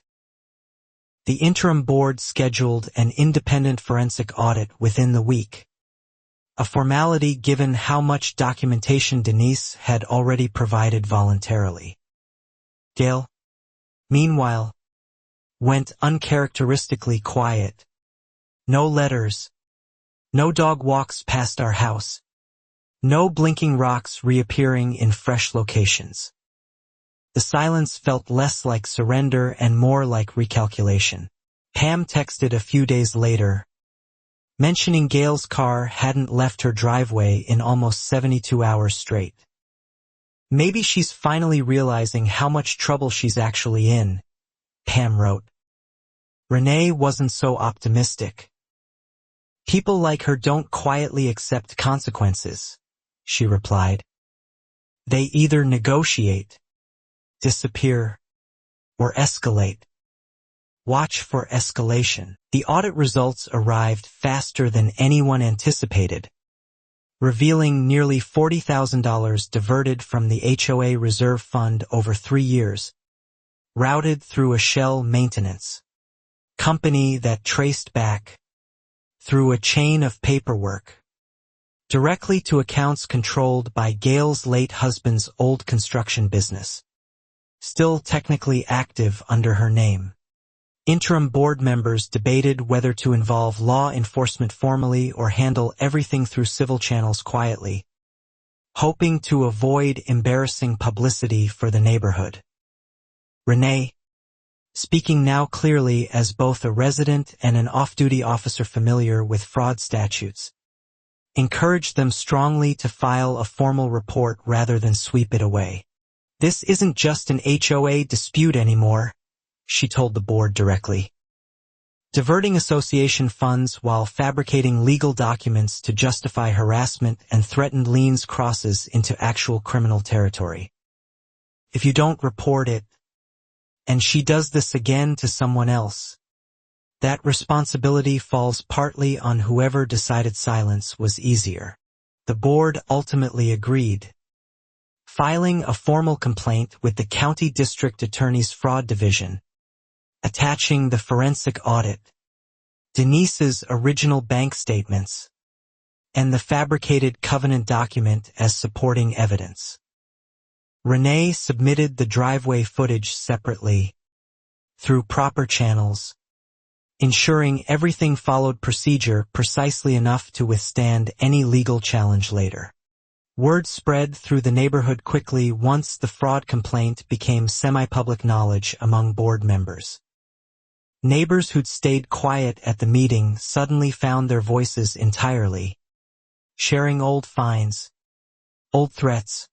The interim board scheduled an independent forensic audit within the week, a formality given how much documentation Denise had already provided voluntarily. Gail, meanwhile, went uncharacteristically quiet. No letters, no dog walks past our house, no blinking rocks reappearing in fresh locations. The silence felt less like surrender and more like recalculation. Pam texted a few days later, mentioning Gail's car hadn't left her driveway in almost 72 hours straight. "Maybe she's finally realizing how much trouble she's actually in," Pam wrote. Renee wasn't so optimistic. "People like her don't quietly accept consequences," she replied. "They either negotiate, disappear, or escalate. Watch for escalation." The audit results arrived faster than anyone anticipated, revealing nearly $40,000 diverted from the HOA reserve fund over 3 years, routed through a shell maintenance company that traced back, through a chain of paperwork, directly to accounts controlled by Gail's late husband's old construction business, still technically active under her name. Interim board members debated whether to involve law enforcement formally or handle everything through civil channels quietly, hoping to avoid embarrassing publicity for the neighborhood. Renee, speaking now clearly as both a resident and an off-duty officer familiar with fraud statutes, encouraged them strongly to file a formal report rather than sweep it away. "This isn't just an HOA dispute anymore," she told the board directly. "Diverting association funds while fabricating legal documents to justify harassment and threatened liens crosses into actual criminal territory. If you don't report it, and she does this again to someone else, That responsibility falls partly on whoever decided silence was easier. The board ultimately agreed, filing a formal complaint with the County District Attorney's Fraud Division, attaching the forensic audit, Denise's original bank statements, and the fabricated covenant document as supporting evidence. Renee submitted the driveway footage separately, through proper channels, ensuring everything followed procedure precisely enough to withstand any legal challenge later. Word spread through the neighborhood quickly once the fraud complaint became semi-public knowledge among board members. Neighbors who'd stayed quiet at the meeting suddenly found their voices entirely, sharing old fines, old threats,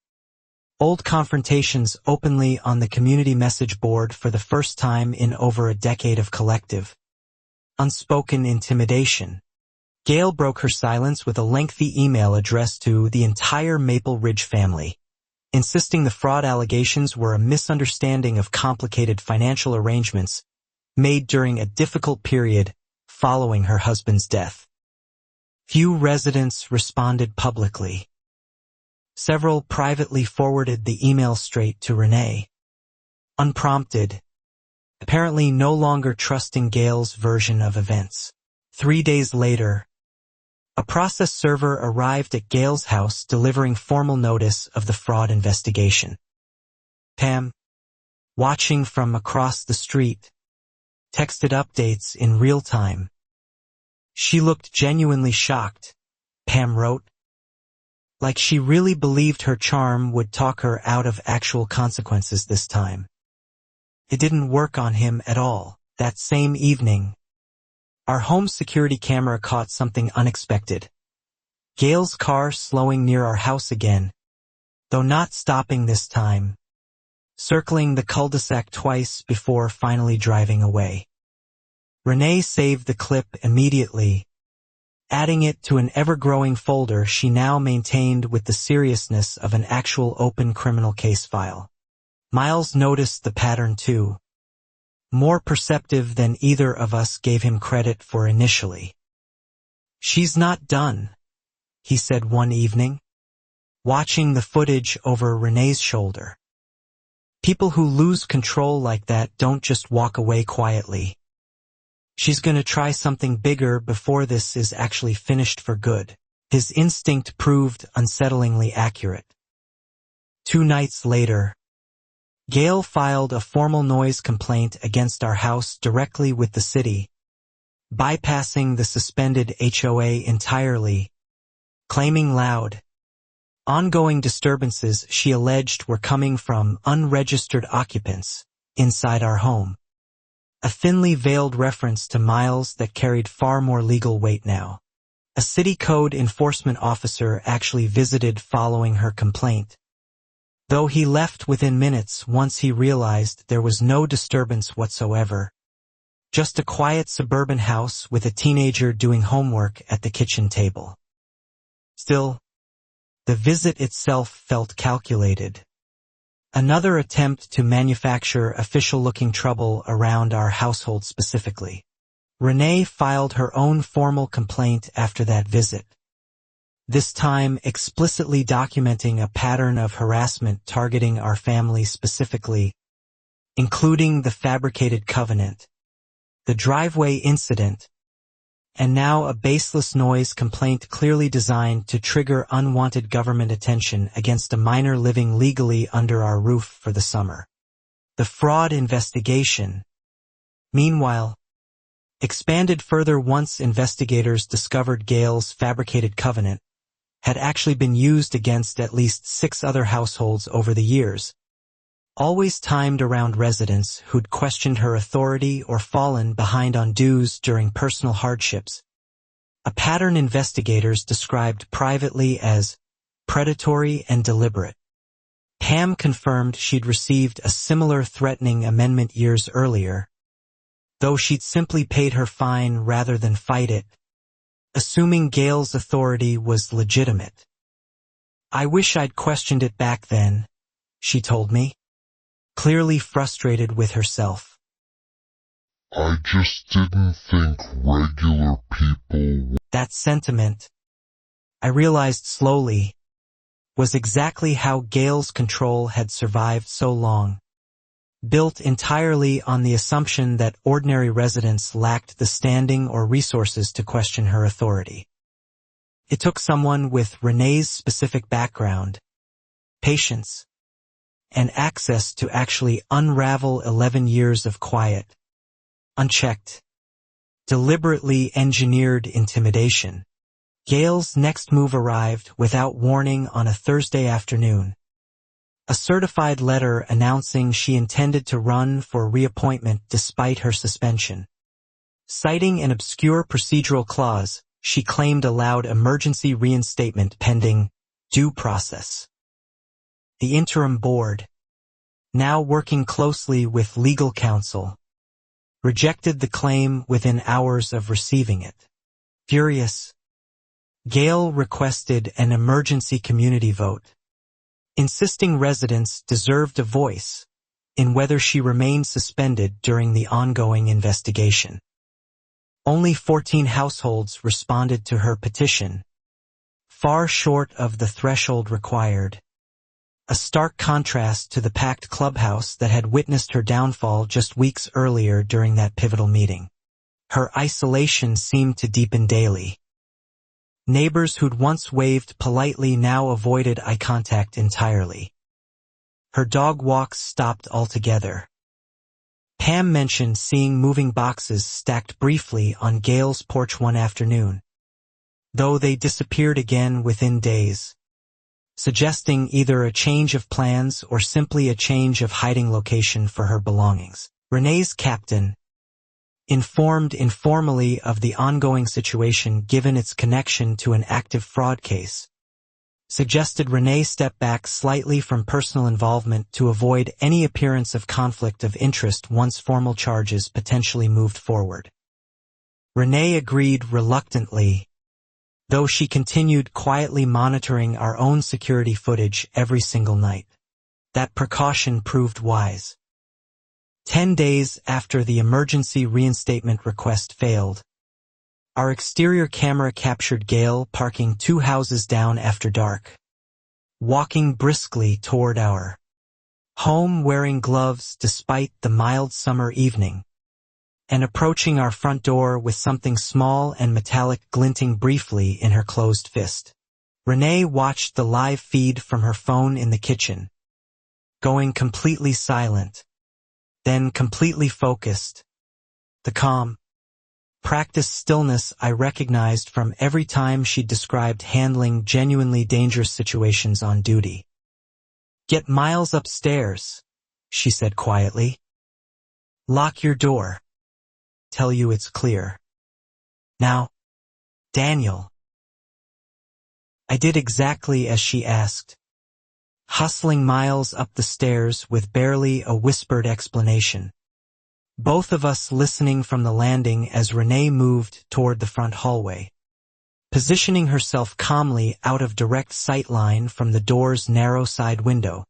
old confrontations openly on the community message board for the first time in over a decade of collective, unspoken intimidation. Gail broke her silence with a lengthy email addressed to the entire Maple Ridge family, insisting the fraud allegations were a misunderstanding of complicated financial arrangements made during a difficult period following her husband's death. Few residents responded publicly. Several privately forwarded the email straight to Renee, unprompted, apparently no longer trusting Gail's version of events. 3 days later, a process server arrived at Gail's house delivering formal notice of the fraud investigation. Pam, watching from across the street, texted updates in real time. She looked genuinely shocked, Pam wrote, like she really believed her charm would talk her out of actual consequences this time. It didn't work on him at all. That same evening, our home security camera caught something unexpected. Gail's car slowing near our house again, though not stopping this time, circling the cul-de-sac twice before finally driving away. Renee saved the clip immediately, adding it to an ever-growing folder she now maintained with the seriousness of an actual open criminal case file. Miles noticed the pattern too, more perceptive than either of us gave him credit for initially. "She's not done," he said one evening, watching the footage over Renee's shoulder. "People who lose control like that don't just walk away quietly. She's gonna try something bigger before this is actually finished for good." His instinct proved unsettlingly accurate. 2 nights later, Gail filed a formal noise complaint against our house directly with the city, bypassing the suspended HOA entirely, claiming loud, ongoing disturbances she alleged were coming from unregistered occupants inside our home. A thinly veiled reference to Miles that carried far more legal weight now. A city code enforcement officer actually visited following her complaint, though he left within minutes once he realized there was no disturbance whatsoever. Just a quiet suburban house with a teenager doing homework at the kitchen table. Still, the visit itself felt calculated. Another attempt to manufacture official-looking trouble around our household specifically. Renee filed her own formal complaint after that visit, this time explicitly documenting a pattern of harassment targeting our family specifically, including the fabricated covenant, the driveway incident, and now a baseless noise complaint clearly designed to trigger unwanted government attention against a minor living legally under our roof for the summer. The fraud investigation, meanwhile, expanded further once investigators discovered Gail's fabricated covenant had actually been used against at least 6 other households over the years, always timed around residents who'd questioned her authority or fallen behind on dues during personal hardships, a pattern investigators described privately as predatory and deliberate. Pam confirmed she'd received a similar threatening amendment years earlier, though she'd simply paid her fine rather than fight it, assuming Gail's authority was legitimate. "I wish I'd questioned it back then," she told me, clearly frustrated with herself. I just didn't think regular people. That sentiment, I realized slowly, was exactly how Gail's control had survived so long, built entirely on the assumption that ordinary residents lacked the standing or resources to question her authority. It took someone with Renee's specific background, patience, and access to actually unravel 11 years of quiet, unchecked, deliberately engineered intimidation. Gail's next move arrived without warning on a Thursday afternoon. A certified letter announcing she intended to run for reappointment despite her suspension. Citing an obscure procedural clause, she claimed allowed emergency reinstatement pending due process. The interim board, now working closely with legal counsel, rejected the claim within hours of receiving it. Furious, Gail requested an emergency community vote, insisting residents deserved a voice in whether she remained suspended during the ongoing investigation. Only 14 households responded to her petition, far short of the threshold required, a stark contrast to the packed clubhouse that had witnessed her downfall just weeks earlier during that pivotal meeting. Her isolation seemed to deepen daily. Neighbors who'd once waved politely now avoided eye contact entirely. Her dog walks stopped altogether. Pam mentioned seeing moving boxes stacked briefly on Gail's porch one afternoon, though they disappeared again within days, suggesting either a change of plans or simply a change of hiding location for her belongings. Renee's captain, informed informally of the ongoing situation given its connection to an active fraud case, suggested Renee step back slightly from personal involvement to avoid any appearance of conflict of interest once formal charges potentially moved forward. Renee agreed reluctantly, though she continued quietly monitoring our own security footage every single night. That precaution proved wise. 10 days after the emergency reinstatement request failed, our exterior camera captured Gail parking 2 houses down after dark, walking briskly toward our home wearing gloves despite the mild summer evening, and approaching our front door with something small and metallic glinting briefly in her closed fist. Renee watched the live feed from her phone in the kitchen, going completely silent, then completely focused. The calm, practiced stillness I recognized from every time she described handling genuinely dangerous situations on duty. "Get Miles upstairs," she said quietly. "Lock your door. Tell you it's clear. Now, Daniel." I did exactly as she asked, hustling Miles up the stairs with barely a whispered explanation. Both of us listening from the landing as Renee moved toward the front hallway, positioning herself calmly out of direct sight line from the door's narrow side window,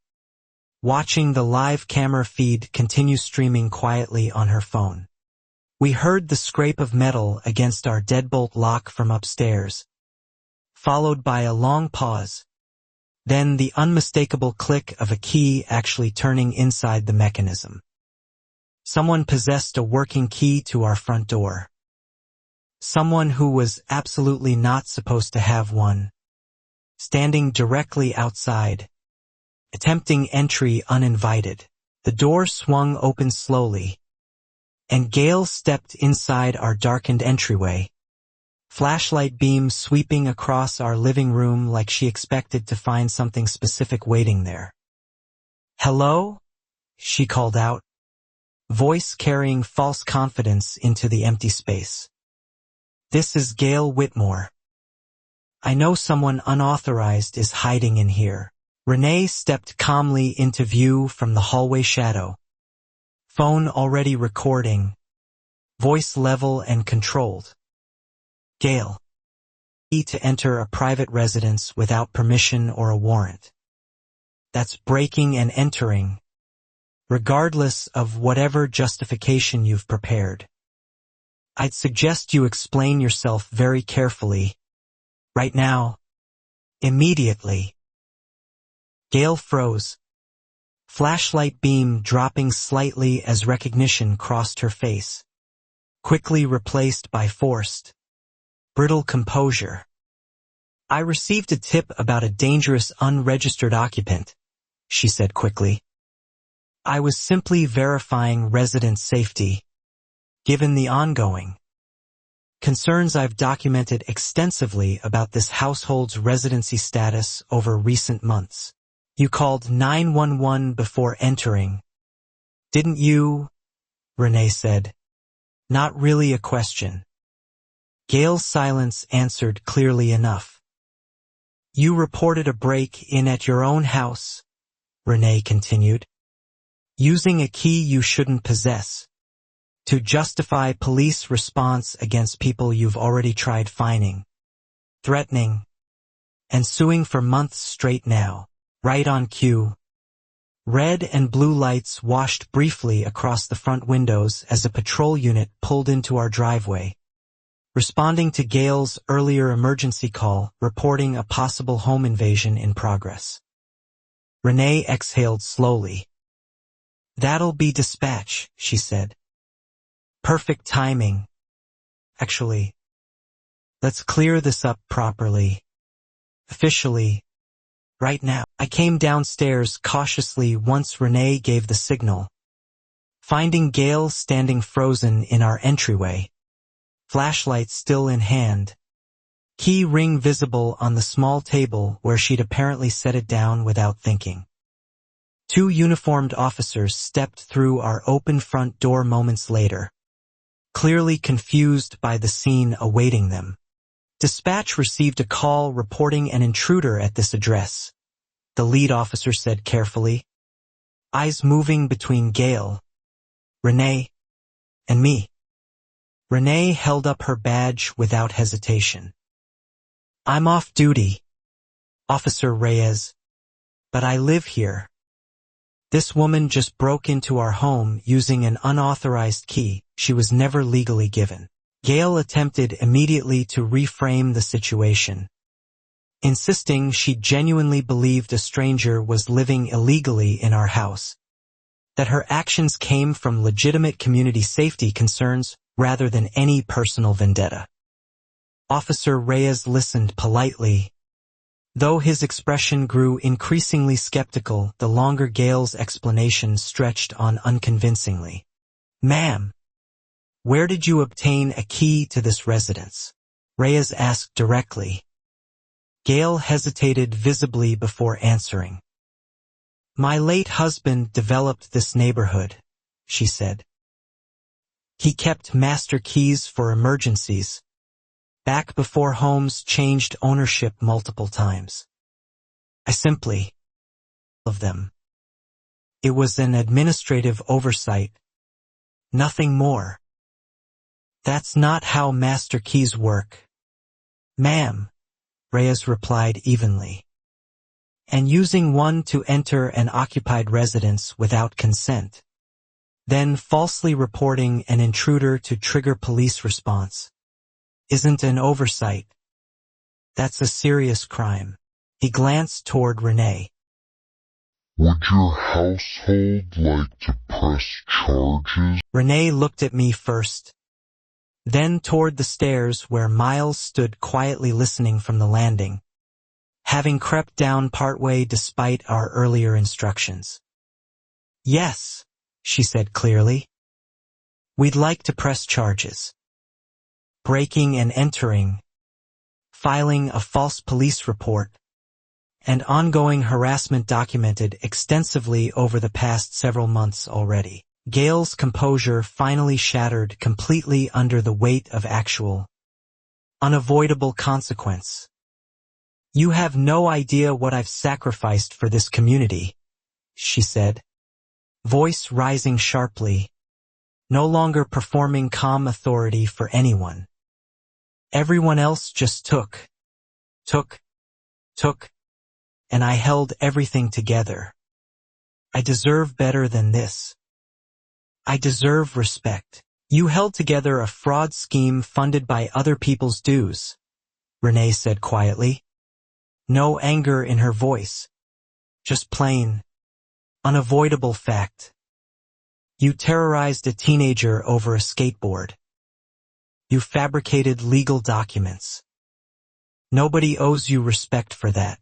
watching the live camera feed continue streaming quietly on her phone. We heard the scrape of metal against our deadbolt lock from upstairs, followed by a long pause, then the unmistakable click of a key actually turning inside the mechanism. Someone possessed a working key to our front door. Someone who was absolutely not supposed to have one, standing directly outside, attempting entry uninvited. The door swung open slowly, and Gail stepped inside our darkened entryway, flashlight beams sweeping across our living room like she expected to find something specific waiting there. "Hello?" she called out, voice carrying false confidence into the empty space. "This is Gail Whitmore. I know someone unauthorized is hiding in here." Renee stepped calmly into view from the hallway shadow, phone already recording, voice level and controlled. "Gail, to enter a private residence without permission or a warrant. That's breaking and entering," regardless of whatever justification you've prepared. I'd suggest you explain yourself very carefully. Right now. Immediately. Gail froze. Flashlight beam dropping slightly as recognition crossed her face. Quickly replaced by forced, brittle composure. I received a tip about a dangerous unregistered occupant, she said quickly. I was simply verifying resident safety, given the ongoing concerns I've documented extensively about this household's residency status over recent months. You called 911 before entering, didn't you? Renee said. Not really a question. Gail's silence answered clearly enough. You reported a break-in at your own house, Renee continued, using a key you shouldn't possess, to justify police response against people you've already tried fining, threatening, and suing for months straight now, right on cue. Red and blue lights washed briefly across the front windows as a patrol unit pulled into our driveway, responding to Gail's earlier emergency call reporting a possible home invasion in progress. Renee exhaled slowly. That'll be dispatch, she said. Perfect timing. Actually, let's clear this up properly. Officially. Right now. I came downstairs cautiously once Renee gave the signal, finding Gail standing frozen in our entryway, flashlight still in hand, key ring visible on the small table where she'd apparently set it down without thinking. Two uniformed officers stepped through our open front door moments later, clearly confused by the scene awaiting them. Dispatch received a call reporting an intruder at this address, the lead officer said carefully, eyes moving between Gail, Renee, and me. Renee held up her badge without hesitation. I'm off duty, Officer Reyes, but I live here. This woman just broke into our home using an unauthorized key she was never legally given. Gail attempted immediately to reframe the situation, insisting she genuinely believed a stranger was living illegally in our house, that her actions came from legitimate community safety concerns rather than any personal vendetta. Officer Reyes listened politely, though his expression grew increasingly skeptical the longer Gail's explanation stretched on unconvincingly. Ma'am, where did you obtain a key to this residence? Reyes asked directly. Gail hesitated visibly before answering. My late husband developed this neighborhood, she said. He kept master keys for emergencies, back before homes changed ownership multiple times. I simply of them. It was an administrative oversight, nothing more. That's not how master keys work. Ma'am, Reyes replied evenly. And using one to enter an occupied residence without consent, then falsely reporting an intruder to trigger police response, isn't an oversight. That's a serious crime. He glanced toward Renee. Would your household like to press charges? Renee looked at me first, then toward the stairs where Miles stood quietly listening from the landing, having crept down partway despite our earlier instructions. Yes, she said clearly. We'd like to press charges. Breaking and entering, filing a false police report, and ongoing harassment documented extensively over the past several months already. Gail's composure finally shattered completely under the weight of actual, unavoidable consequence. You have no idea what I've sacrificed for this community, she said, voice rising sharply, no longer performing calm authority for anyone. Everyone else just took, and I held everything together. I deserve better than this. I deserve respect. You held together a fraud scheme funded by other people's dues, Renee said quietly. No anger in her voice. Just plain, unavoidable fact. You terrorized a teenager over a skateboard. You fabricated legal documents. Nobody owes you respect for that.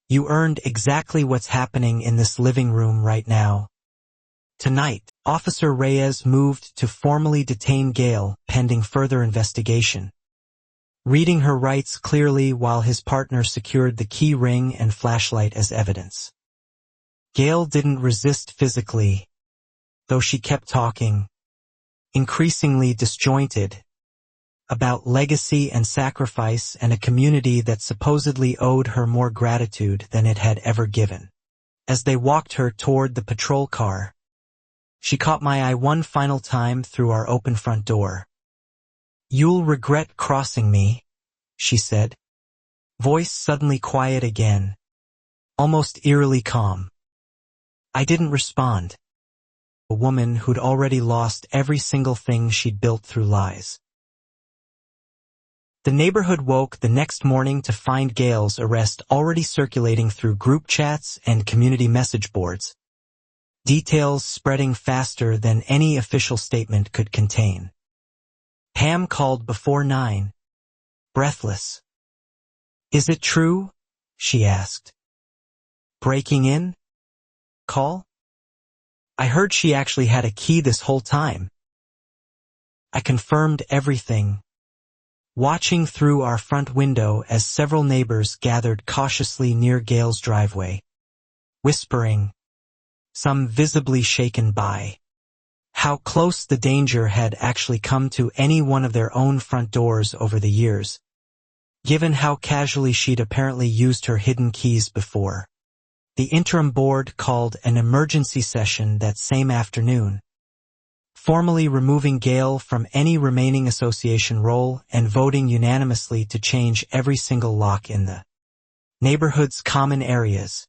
You earned exactly what's happening in this living room right now. Tonight, Officer Reyes moved to formally detain Gail pending further investigation. Reading her rights clearly while his partner secured the key ring and flashlight as evidence. Gail didn't resist physically, though she kept talking, increasingly disjointed, about legacy and sacrifice and a community that supposedly owed her more gratitude than it had ever given. As they walked her toward the patrol car, she caught my eye one final time through our open front door. You'll regret crossing me, she said, voice suddenly quiet again, almost eerily calm. I didn't respond. A woman who'd already lost every single thing she'd built through lies. The neighborhood woke the next morning to find Gail's arrest already circulating through group chats and community message boards, details spreading faster than any official statement could contain. Pam called before 9, breathless. Is it true? She asked. Breaking in? Call? I heard she actually had a key this whole time. I confirmed everything, watching through our front window as several neighbors gathered cautiously near Gail's driveway, whispering, some visibly shaken by how close the danger had actually come to any one of their own front doors over the years, given how casually she'd apparently used her hidden keys before. The interim board called an emergency session that same afternoon, formally removing Gail from any remaining association role and voting unanimously to change every single lock in the neighborhood's common areas,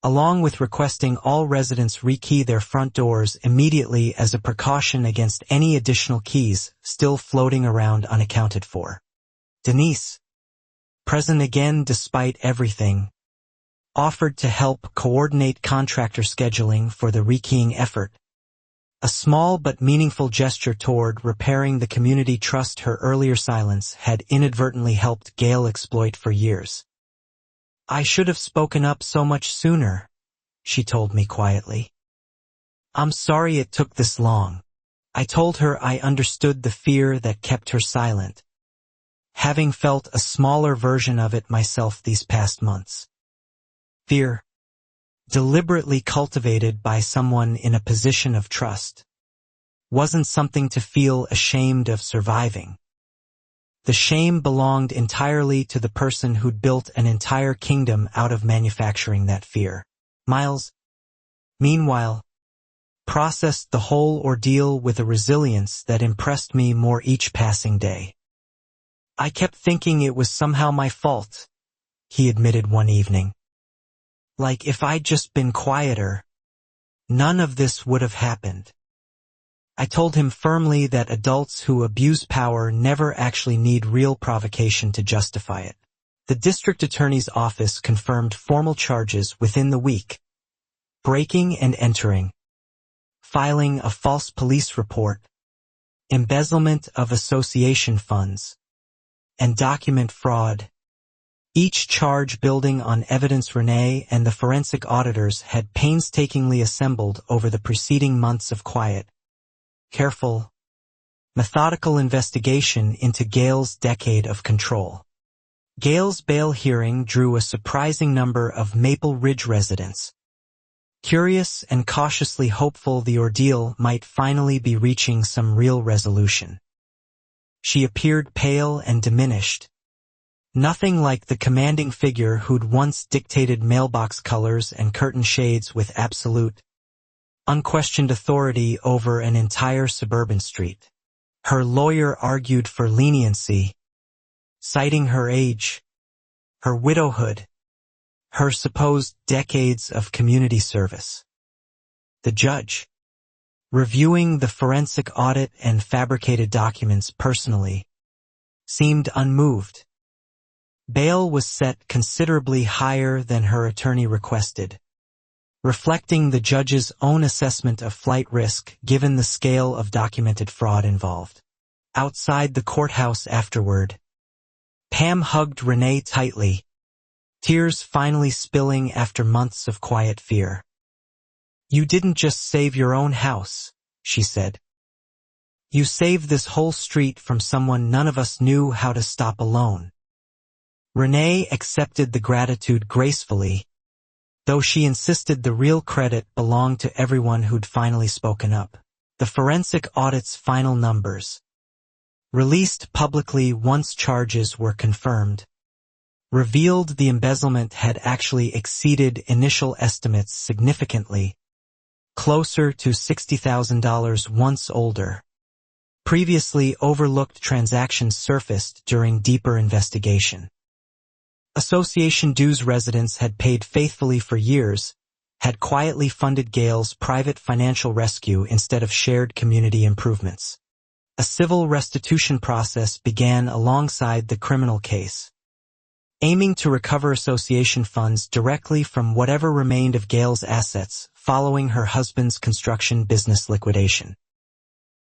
along with requesting all residents rekey their front doors immediately as a precaution against any additional keys still floating around unaccounted for. Denise, present again despite everything, offered to help coordinate contractor scheduling for the rekeying effort, a small but meaningful gesture toward repairing the community trust her earlier silence had inadvertently helped Gail exploit for years. I should have spoken up so much sooner, she told me quietly. I'm sorry it took this long. I told her I understood the fear that kept her silent, having felt a smaller version of it myself these past months. Fear, deliberately cultivated by someone in a position of trust, wasn't something to feel ashamed of surviving. The shame belonged entirely to the person who'd built an entire kingdom out of manufacturing that fear. Miles, meanwhile, processed the whole ordeal with a resilience that impressed me more each passing day. I kept thinking it was somehow my fault, he admitted one evening. Like if I'd just been quieter, none of this would have happened. I told him firmly that adults who abuse power never actually need real provocation to justify it. The district attorney's office confirmed formal charges within the week: breaking and entering, filing a false police report, embezzlement of association funds, and document fraud. Each charge building on evidence Renee and the forensic auditors had painstakingly assembled over the preceding months of quiet, careful, methodical investigation into Gail's decade of control. Gail's bail hearing drew a surprising number of Maple Ridge residents, curious and cautiously hopeful the ordeal might finally be reaching some real resolution. She appeared pale and diminished, nothing like the commanding figure who'd once dictated mailbox colors and curtain shades with absolute, unquestioned authority over an entire suburban street. Her lawyer argued for leniency, citing her age, her widowhood, her supposed decades of community service. The judge, reviewing the forensic audit and fabricated documents personally, seemed unmoved. Bail was set considerably higher than her attorney requested, reflecting the judge's own assessment of flight risk given the scale of documented fraud involved. Outside the courthouse afterward, Pam hugged Renee tightly, tears finally spilling after months of quiet fear. "You didn't just save your own house," she said. "You saved this whole street from someone none of us knew how to stop alone." Renee accepted the gratitude gracefully, though she insisted the real credit belonged to everyone who'd finally spoken up. The forensic audit's final numbers, released publicly once charges were confirmed, revealed the embezzlement had actually exceeded initial estimates significantly, closer to $60,000 once older. Previously overlooked transactions surfaced during deeper investigation. Association dues residents had paid faithfully for years, had quietly funded Gale's private financial rescue instead of shared community improvements. A civil restitution process began alongside the criminal case, aiming to recover association funds directly from whatever remained of Gale's assets following her husband's construction business liquidation.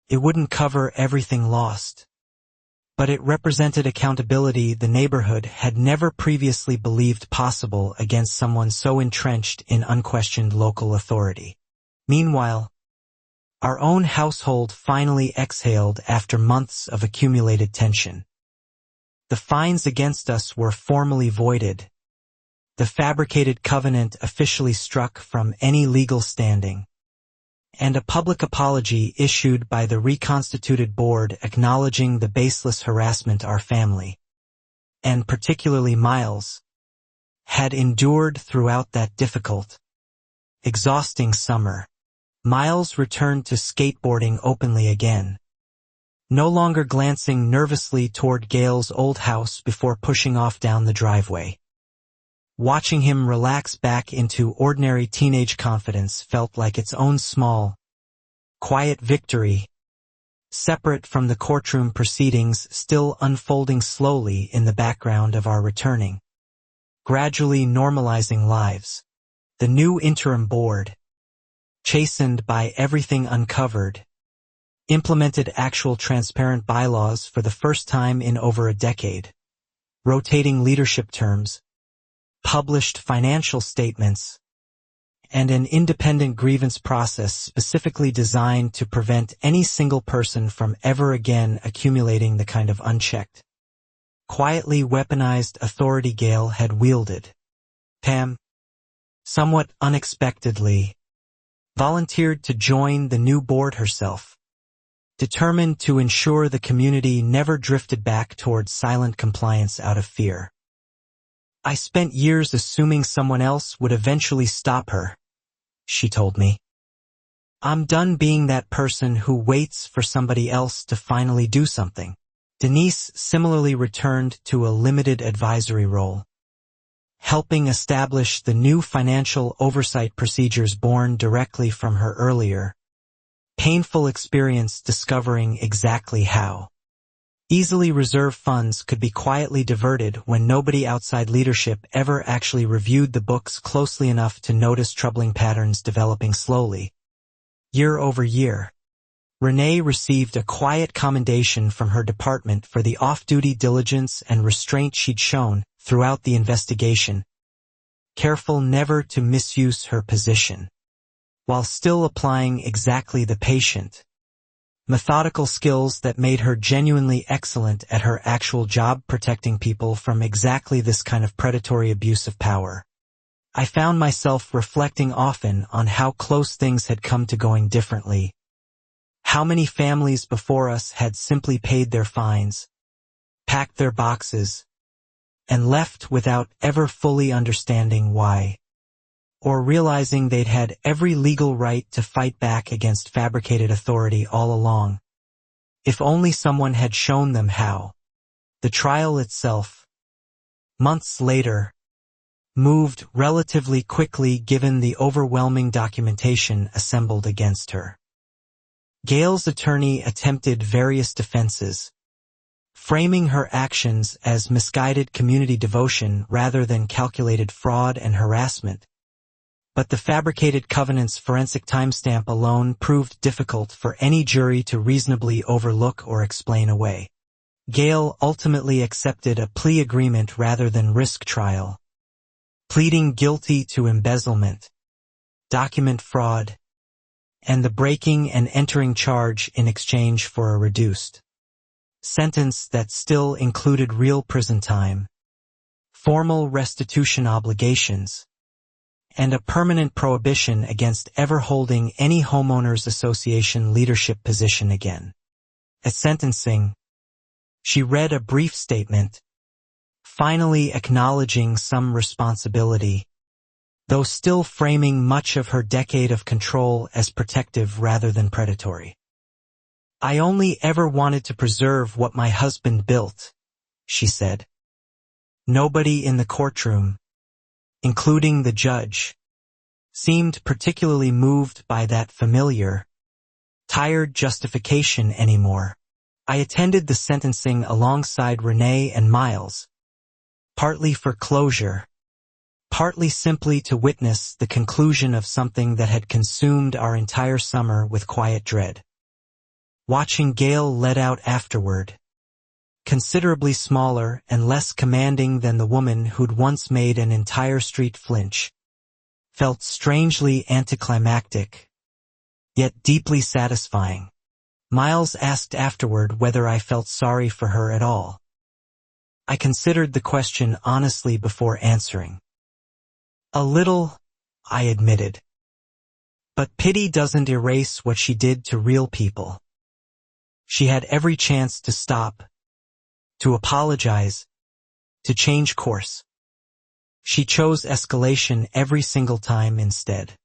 It wouldn't cover everything lost, but it represented accountability the neighborhood had never previously believed possible against someone so entrenched in unquestioned local authority. Meanwhile, our own household finally exhaled after months of accumulated tension. The fines against us were formally voided, the fabricated covenant officially struck from any legal standing, and a public apology issued by the reconstituted board acknowledging the baseless harassment our family, and particularly Miles, had endured throughout that difficult, exhausting summer. Miles returned to skateboarding openly again, no longer glancing nervously toward Gale's old house before pushing off down the driveway. Watching him relax back into ordinary teenage confidence felt like its own small, quiet victory, separate from the courtroom proceedings still unfolding slowly in the background of our returning, gradually normalizing lives. The new interim board, chastened by everything uncovered, implemented actual transparent bylaws for the first time in over a decade, rotating leadership terms, published financial statements, and an independent grievance process specifically designed to prevent any single person from ever again accumulating the kind of unchecked, quietly weaponized authority Gale had wielded. Pam, somewhat unexpectedly, volunteered to join the new board herself, determined to ensure the community never drifted back towards silent compliance out of fear. "I spent years assuming someone else would eventually stop her," she told me. "I'm done being that person who waits for somebody else to finally do something." Denise similarly returned to a limited advisory role, helping establish the new financial oversight procedures born directly from her earlier, painful experience discovering exactly how easily reserved funds could be quietly diverted when nobody outside leadership ever actually reviewed the books closely enough to notice troubling patterns developing slowly. Year over year, Renee received a quiet commendation from her department for the off-duty diligence and restraint she'd shown throughout the investigation, careful never to misuse her position, while still applying exactly the patient, methodical skills that made her genuinely excellent at her actual job protecting people from exactly this kind of predatory abuse of power. I found myself reflecting often on how close things had come to going differently, how many families before us had simply paid their fines, packed their boxes, and left without ever fully understanding why, or realizing they'd had every legal right to fight back against fabricated authority all along, if only someone had shown them how. The trial itself, months later, moved relatively quickly given the overwhelming documentation assembled against her. Gail's attorney attempted various defenses, framing her actions as misguided community devotion rather than calculated fraud and harassment. But the fabricated covenant's forensic timestamp alone proved difficult for any jury to reasonably overlook or explain away. Gail ultimately accepted a plea agreement rather than risk trial, pleading guilty to embezzlement, document fraud, and the breaking and entering charge in exchange for a reduced sentence that still included real prison time, formal restitution obligations, and a permanent prohibition against ever holding any homeowners association leadership position again. At sentencing, she read a brief statement, finally acknowledging some responsibility, though still framing much of her decade of control as protective rather than predatory. "I only ever wanted to preserve what my husband built," she said. Nobody in the courtroom, including the judge, seemed particularly moved by that familiar, tired justification anymore. I attended the sentencing alongside Renee and Miles, partly for closure, partly simply to witness the conclusion of something that had consumed our entire summer with quiet dread. Watching Gail let out afterward, considerably smaller and less commanding than the woman who'd once made an entire street flinch, felt strangely anticlimactic, yet deeply satisfying. Miles asked afterward whether I felt sorry for her at all. I considered the question honestly before answering. "A little," I admitted. "But pity doesn't erase what she did to real people." She had every chance to stop, to apologize, to change course. She chose escalation every single time instead.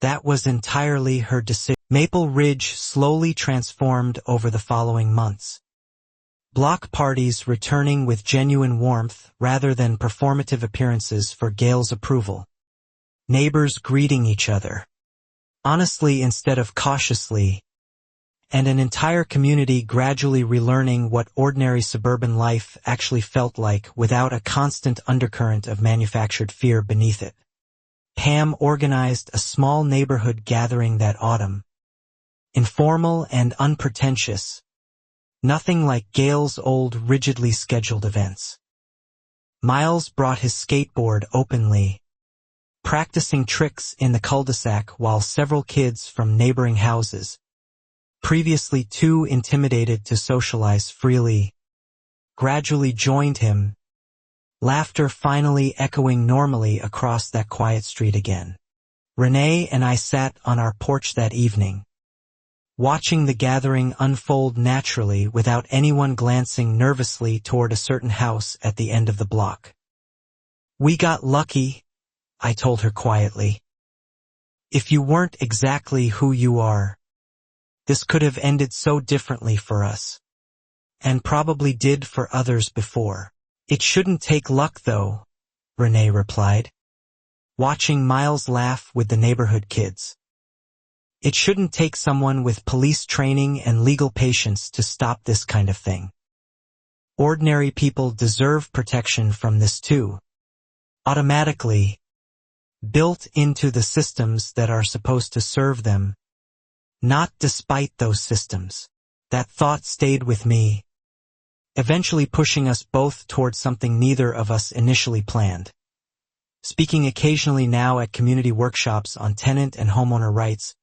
That was entirely her decision. Maple Ridge slowly transformed over the following months. Block parties returning with genuine warmth rather than performative appearances for Gail's approval. Neighbors greeting each other, honestly instead of cautiously, and an entire community gradually relearning what ordinary suburban life actually felt like without a constant undercurrent of manufactured fear beneath it. Pam organized a small neighborhood gathering that autumn. Informal and unpretentious, nothing like Gail's old rigidly scheduled events. Miles brought his skateboard openly, practicing tricks in the cul-de-sac while several kids from neighboring houses, previously too intimidated to socialize freely, gradually joined him, laughter finally echoing normally across that quiet street again. Renee and I sat on our porch that evening, watching the gathering unfold naturally without anyone glancing nervously toward a certain house at the end of the block. "We got lucky," I told her quietly. "If you weren't exactly who you are, this could have ended so differently for us. And probably did for others before." "It shouldn't take luck though," Renee replied, watching Miles laugh with the neighborhood kids. "It shouldn't take someone with police training and legal patience to stop this kind of thing. Ordinary people deserve protection from this too. Automatically, built into the systems that are supposed to serve them, not despite those systems." That thought stayed with me, eventually pushing us both toward something neither of us initially planned. Speaking occasionally now at community workshops on tenant and homeowner rights,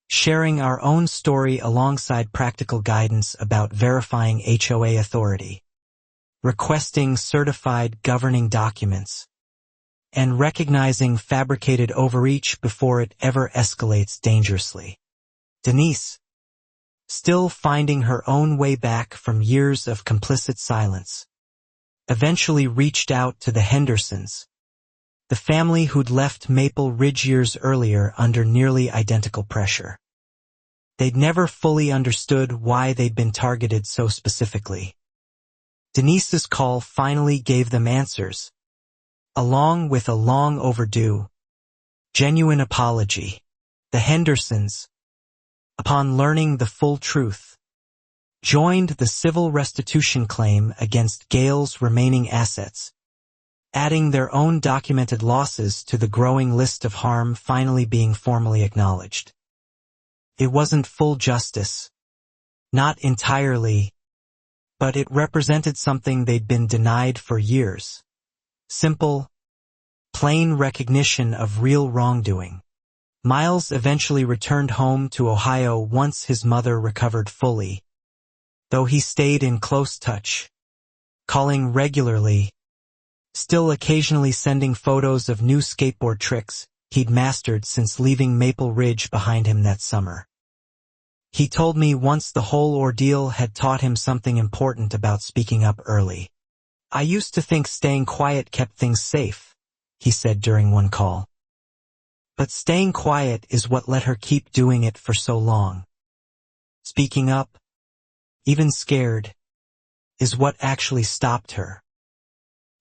sharing our own story alongside practical guidance about verifying HOA authority, requesting certified governing documents, and recognizing fabricated overreach before it ever escalates dangerously. Denise, still finding her own way back from years of complicit silence, eventually reached out to the Hendersons, the family who'd left Maple Ridge years earlier under nearly identical pressure. They'd never fully understood why they'd been targeted so specifically. Denise's call finally gave them answers, along with a long overdue, genuine apology. The Hendersons, upon learning the full truth, joined the civil restitution claim against Gail's remaining assets, adding their own documented losses to the growing list of harm finally being formally acknowledged. It wasn't full justice. Not entirely, but it represented something they'd been denied for years. Simple, plain recognition of real wrongdoing. Miles eventually returned home to Ohio once his mother recovered fully, though he stayed in close touch, calling regularly, still occasionally sending photos of new skateboard tricks he'd mastered since leaving Maple Ridge behind him that summer. He told me once the whole ordeal had taught him something important about speaking up early. "I used to think staying quiet kept things safe," he said during one call. But staying quiet is what let her keep doing it for so long. Speaking up, even scared, is what actually stopped her.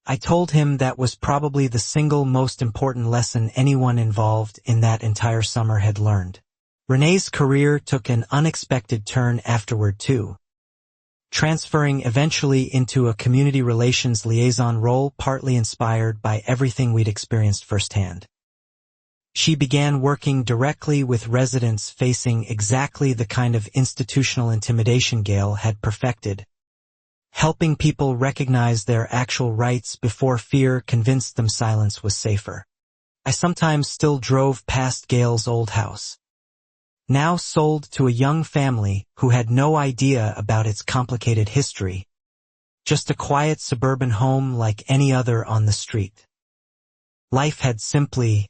I told him that was probably the single most important lesson anyone involved in that entire summer had learned. Renee's career took an unexpected turn afterward too, transferring eventually into a community relations liaison role partly inspired by everything we'd experienced firsthand. She began working directly with residents facing exactly the kind of institutional intimidation Gail had perfected, helping people recognize their actual rights before fear convinced them silence was safer. I sometimes still drove past Gail's old house, now sold to a young family who had no idea about its complicated history, just a quiet suburban home like any other on the street. Life had simply,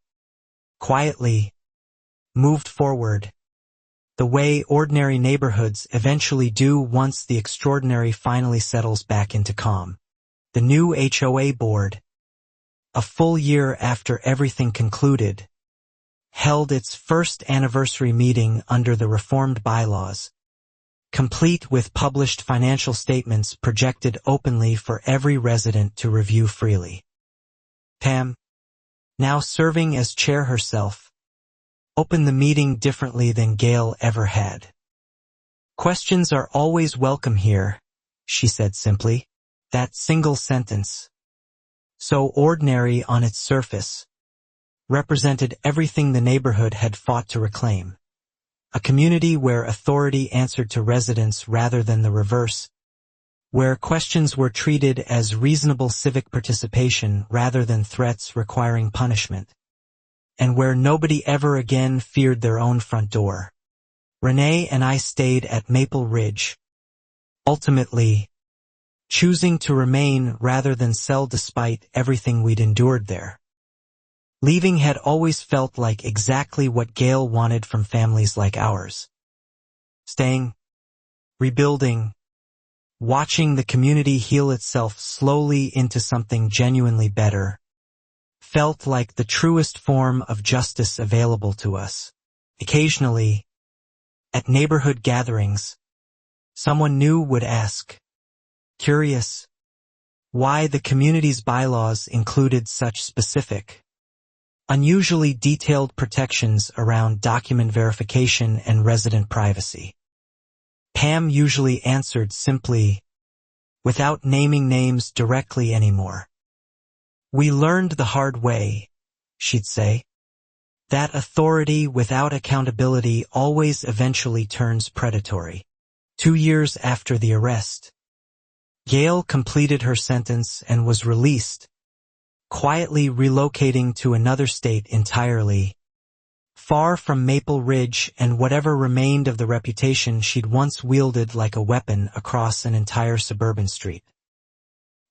quietly, moved forward, the way ordinary neighborhoods eventually do once the extraordinary finally settles back into calm. The new HOA board, a full year after everything concluded, held its first anniversary meeting under the reformed bylaws, complete with published financial statements projected openly for every resident to review freely. Pam, now serving as chair herself, opened the meeting differently than Gail ever had. "Questions are always welcome here," she said simply. That single sentence, so ordinary on its surface, represented everything the neighborhood had fought to reclaim. A community where authority answered to residents rather than the reverse, where questions were treated as reasonable civic participation rather than threats requiring punishment, and where nobody ever again feared their own front door. Renee and I stayed at Maple Ridge, ultimately choosing to remain rather than sell despite everything we'd endured there. Leaving had always felt like exactly what Gail wanted from families like ours. Staying, rebuilding, watching the community heal itself slowly into something genuinely better, felt like the truest form of justice available to us. Occasionally, at neighborhood gatherings, someone new would ask, curious, why the community's bylaws included such specific, unusually detailed protections around document verification and resident privacy. Pam usually answered simply, without naming names directly anymore. "We learned the hard way," she'd say. "That authority without accountability always eventually turns predatory." 2 years after the arrest, Gail completed her sentence and was released, quietly relocating to another state entirely, far from Maple Ridge and whatever remained of the reputation she'd once wielded like a weapon across an entire suburban street.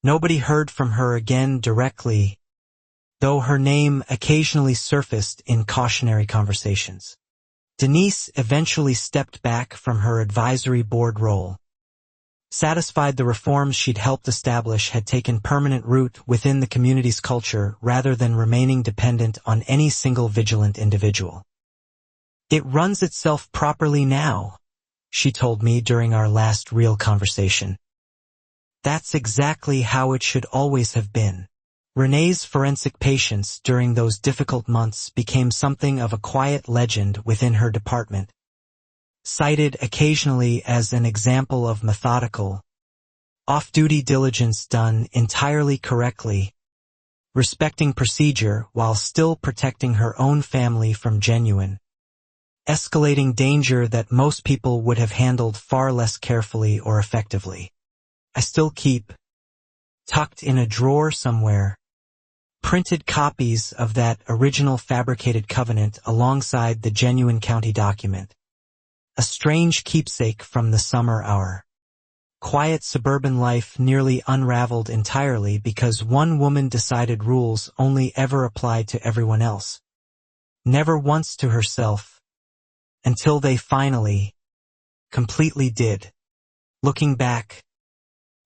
Nobody heard from her again directly, though her name occasionally surfaced in cautionary conversations. Denise eventually stepped back from her advisory board role, satisfied the reforms she'd helped establish had taken permanent root within the community's culture rather than remaining dependent on any single vigilant individual. "It runs itself properly now," she told me during our last real conversation. "That's exactly how it should always have been." Renee's forensic patience during those difficult months became something of a quiet legend within her department, cited occasionally as an example of methodical, off-duty diligence done entirely correctly, respecting procedure while still protecting her own family from genuine, escalating danger that most people would have handled far less carefully or effectively. I still keep, tucked in a drawer somewhere, printed copies of that original fabricated covenant alongside the genuine county document. A strange keepsake from the summer hour. Quiet suburban life nearly unraveled entirely because one woman decided rules only ever applied to everyone else. Never once to herself. Until they finally, completely did. Looking back,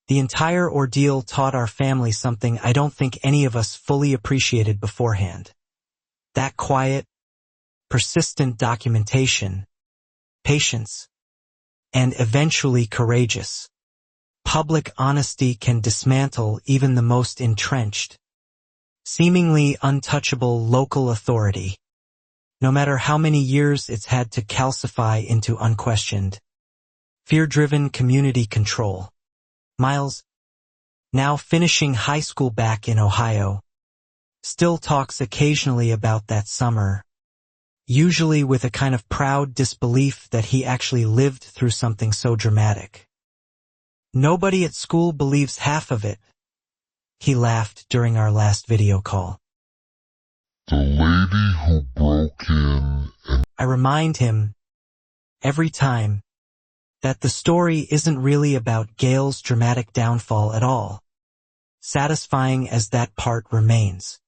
the entire ordeal taught our family something I don't think any of us fully appreciated beforehand. That quiet, persistent documentation, patience, and eventually courageous. Public honesty can dismantle even the most entrenched, seemingly untouchable local authority, no matter how many years it's had to calcify into unquestioned, fear-driven community control. Miles, now finishing high school back in Ohio, still talks occasionally about that summer, usually with a kind of proud disbelief that he actually lived through something so dramatic. Nobody at school believes half of it, he laughed during our last video call. The lady who broke in and I remind him, every time, that the story isn't really about Gail's dramatic downfall at all, satisfying as that part remains.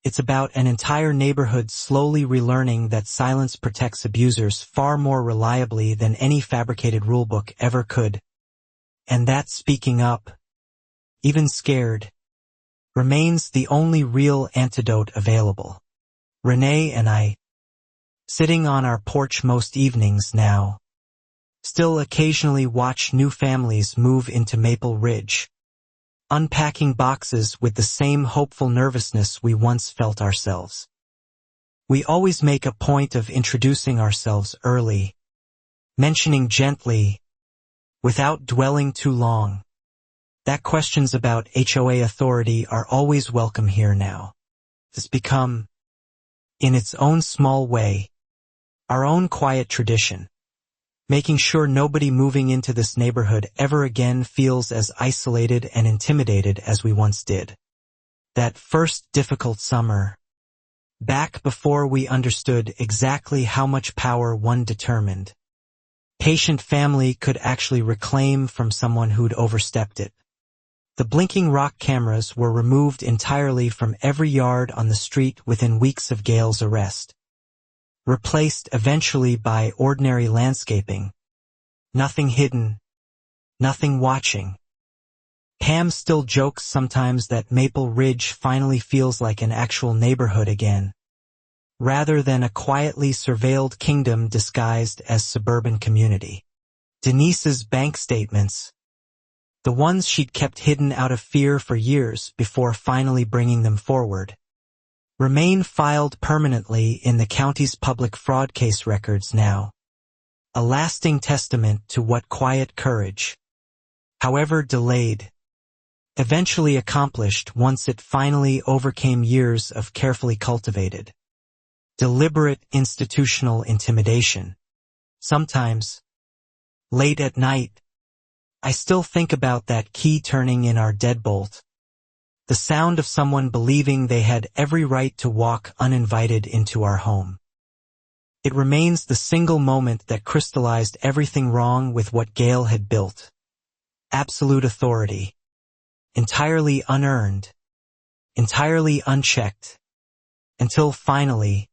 It's about an entire neighborhood slowly relearning that silence protects abusers far more reliably than any fabricated rulebook ever could, and that speaking up, even scared, remains the only real antidote available. Renee and I, sitting on our porch most evenings now, still occasionally watch new families move into Maple Ridge, unpacking boxes with the same hopeful nervousness we once felt ourselves. We always make a point of introducing ourselves early, mentioning gently, without dwelling too long, that questions about HOA authority are always welcome here now. It's become, in its own small way, our own quiet tradition, making sure nobody moving into this neighborhood ever again feels as isolated and intimidated as we once did. That first difficult summer, back before we understood exactly how much power one determined, patient family could actually reclaim from someone who'd overstepped it. The blinking rock cameras were removed entirely from every yard on the street within weeks of Gail's arrest, replaced eventually by ordinary landscaping. Nothing hidden, nothing watching. Pam still jokes sometimes that Maple Ridge finally feels like an actual neighborhood again, rather than a quietly surveilled kingdom disguised as suburban community. Denise's bank statements, the ones she'd kept hidden out of fear for years before finally bringing them forward, remain filed permanently in the county's public fraud case records now, a lasting testament to what quiet courage, however delayed, eventually accomplished once it finally overcame years of carefully cultivated, deliberate institutional intimidation. Sometimes, late at night, I still think about that key turning in our deadbolt, the sound of someone believing they had every right to walk uninvited into our home. It remains the single moment that crystallized everything wrong with what Gail had built. Absolute authority. Entirely unearned. Entirely unchecked. Until finally,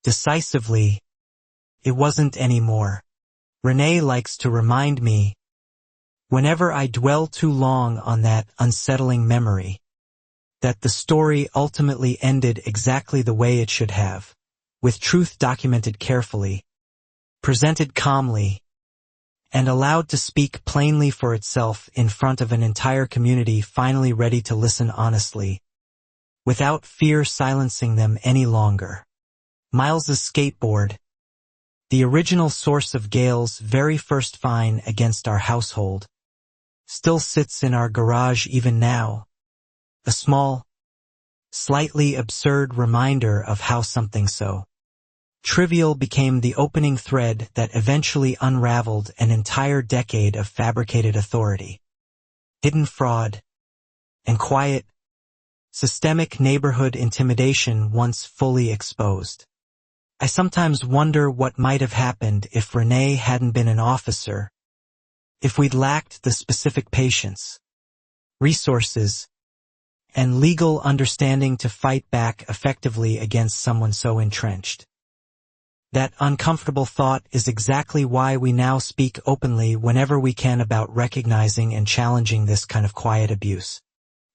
decisively, it wasn't anymore. Renee likes to remind me, whenever I dwell too long on that unsettling memory, that the story ultimately ended exactly the way it should have, with truth documented carefully, presented calmly, and allowed to speak plainly for itself in front of an entire community finally ready to listen honestly. without fear silencing them any longer. Miles's skateboard, the original source of Gail's very first fine against our household, still sits in our garage even now, a small, slightly absurd reminder of how something so trivial became the opening thread that eventually unraveled an entire decade of fabricated authority, hidden fraud, and quiet, systemic neighborhood intimidation once fully exposed. I sometimes wonder what might have happened if Renee hadn't been an officer, if we'd lacked the specific patience, resources, and legal understanding to fight back effectively against someone so entrenched. That uncomfortable thought is exactly why we now speak openly whenever we can about recognizing and challenging this kind of quiet abuse.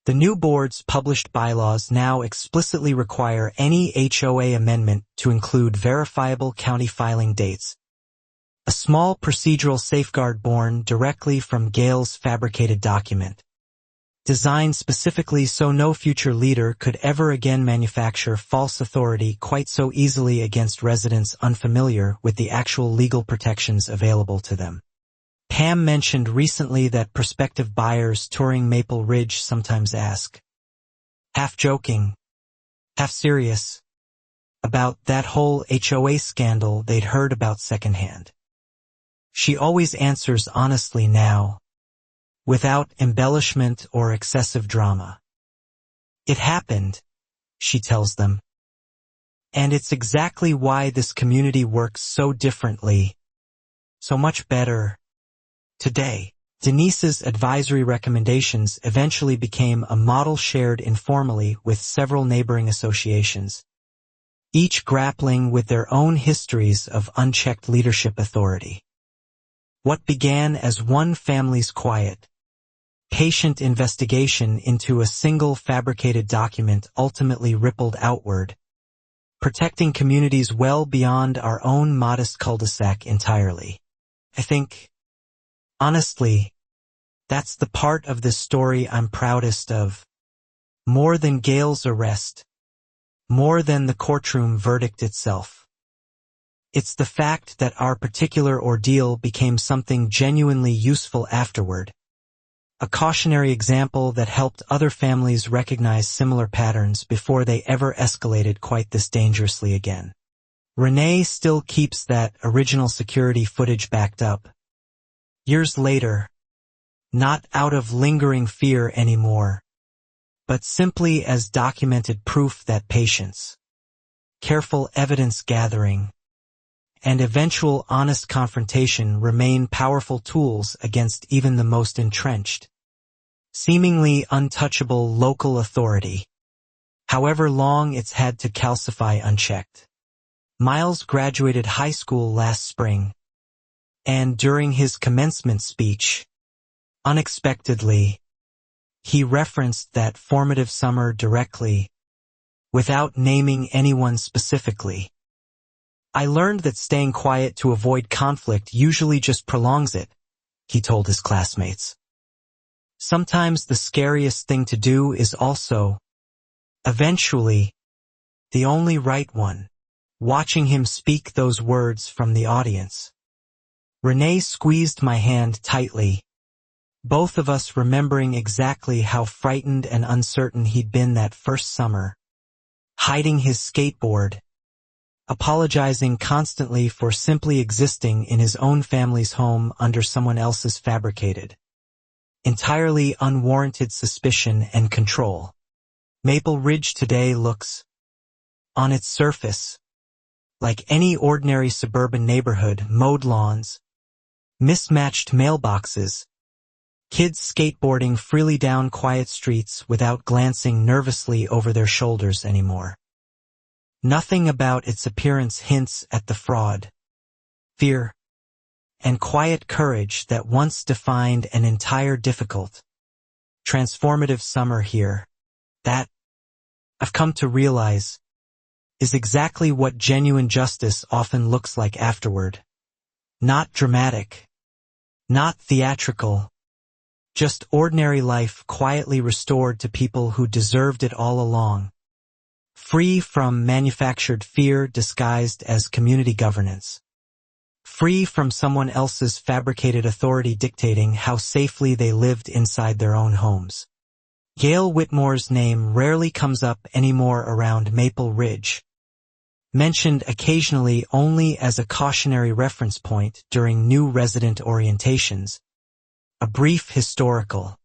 The new board's published bylaws now explicitly require any HOA amendment to include verifiable county filing dates, a small procedural safeguard born directly from Gail's fabricated document, designed specifically so no future leader could ever again manufacture false authority quite so easily against residents unfamiliar with the actual legal protections available to them. Pam mentioned recently that prospective buyers touring Maple Ridge sometimes ask, half joking, half serious, about that whole HOA scandal they'd heard about secondhand. She always answers honestly now, without embellishment or excessive drama. It happened, she tells them. And it's exactly why this community works so differently, so much better, today. Denise's advisory recommendations eventually became a model shared informally with several neighboring associations, each grappling with their own histories of unchecked leadership authority. What began as one family's quiet, patient investigation into a single fabricated document ultimately rippled outward, protecting communities well beyond our own modest cul-de-sac entirely. I think, honestly, that's the part of this story I'm proudest of. More than Gail's arrest, more than the courtroom verdict itself. It's the fact that our particular ordeal became something genuinely useful afterward. A cautionary example that helped other families recognize similar patterns before they ever escalated quite this dangerously again. Renee still keeps that original security footage backed up. Years later, not out of lingering fear anymore, but simply as documented proof that patience, careful evidence gathering, and eventual honest confrontation remain powerful tools against even the most entrenched, seemingly untouchable local authority, however long it's had to calcify unchecked. Miles graduated high school last spring, and during his commencement speech, unexpectedly, he referenced that formative summer directly, without naming anyone specifically. I learned that staying quiet to avoid conflict usually just prolongs it, he told his classmates. Sometimes the scariest thing to do is also, eventually, the only right one. Watching him speak those words from the audience, Renee squeezed my hand tightly, both of us remembering exactly how frightened and uncertain he'd been that first summer, hiding his skateboard, apologizing constantly for simply existing in his own family's home under someone else's fabricated, entirely unwarranted suspicion and control. Maple Ridge today looks, on its surface, like any ordinary suburban neighborhood: mowed lawns, mismatched mailboxes, kids skateboarding freely down quiet streets without glancing nervously over their shoulders anymore. Nothing about its appearance hints at the fraud, fear, and quiet courage that once defined an entire difficult, transformative summer here. That, I've come to realize, is exactly what genuine justice often looks like afterward. Not dramatic, not theatrical, just ordinary life quietly restored to people who deserved it all along. Free from manufactured fear disguised as community governance. Free from someone else's fabricated authority dictating how safely they lived inside their own homes. Gail Whitmore's name rarely comes up anymore around Maple Ridge, mentioned occasionally only as a cautionary reference point during new resident orientations, a brief historical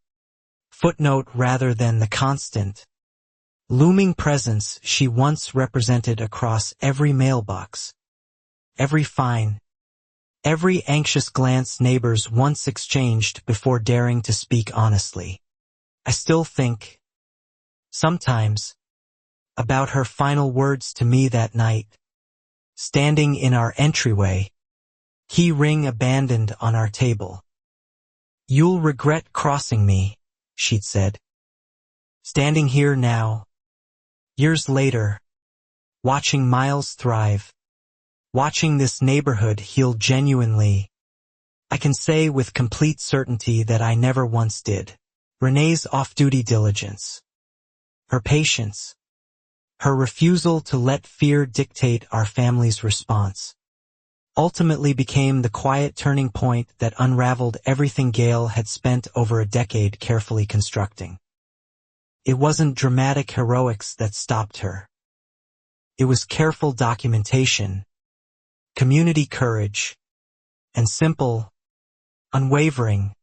footnote rather than the constant, looming presence she once represented across every mailbox, every fine, every anxious glance neighbors once exchanged before daring to speak honestly. I still think, sometimes, about her final words to me that night, standing in our entryway, key ring abandoned on our table. "You'll regret crossing me," she'd said. Standing here now, years later, watching Miles thrive, watching this neighborhood heal genuinely, I can say with complete certainty that I never once did. Renee's off-duty diligence, her patience, her refusal to let fear dictate our family's response, ultimately became the quiet turning point that unraveled everything Gail had spent over a decade carefully constructing. It wasn't dramatic heroics that stopped her. It was careful documentation, community courage, and simple, unwavering,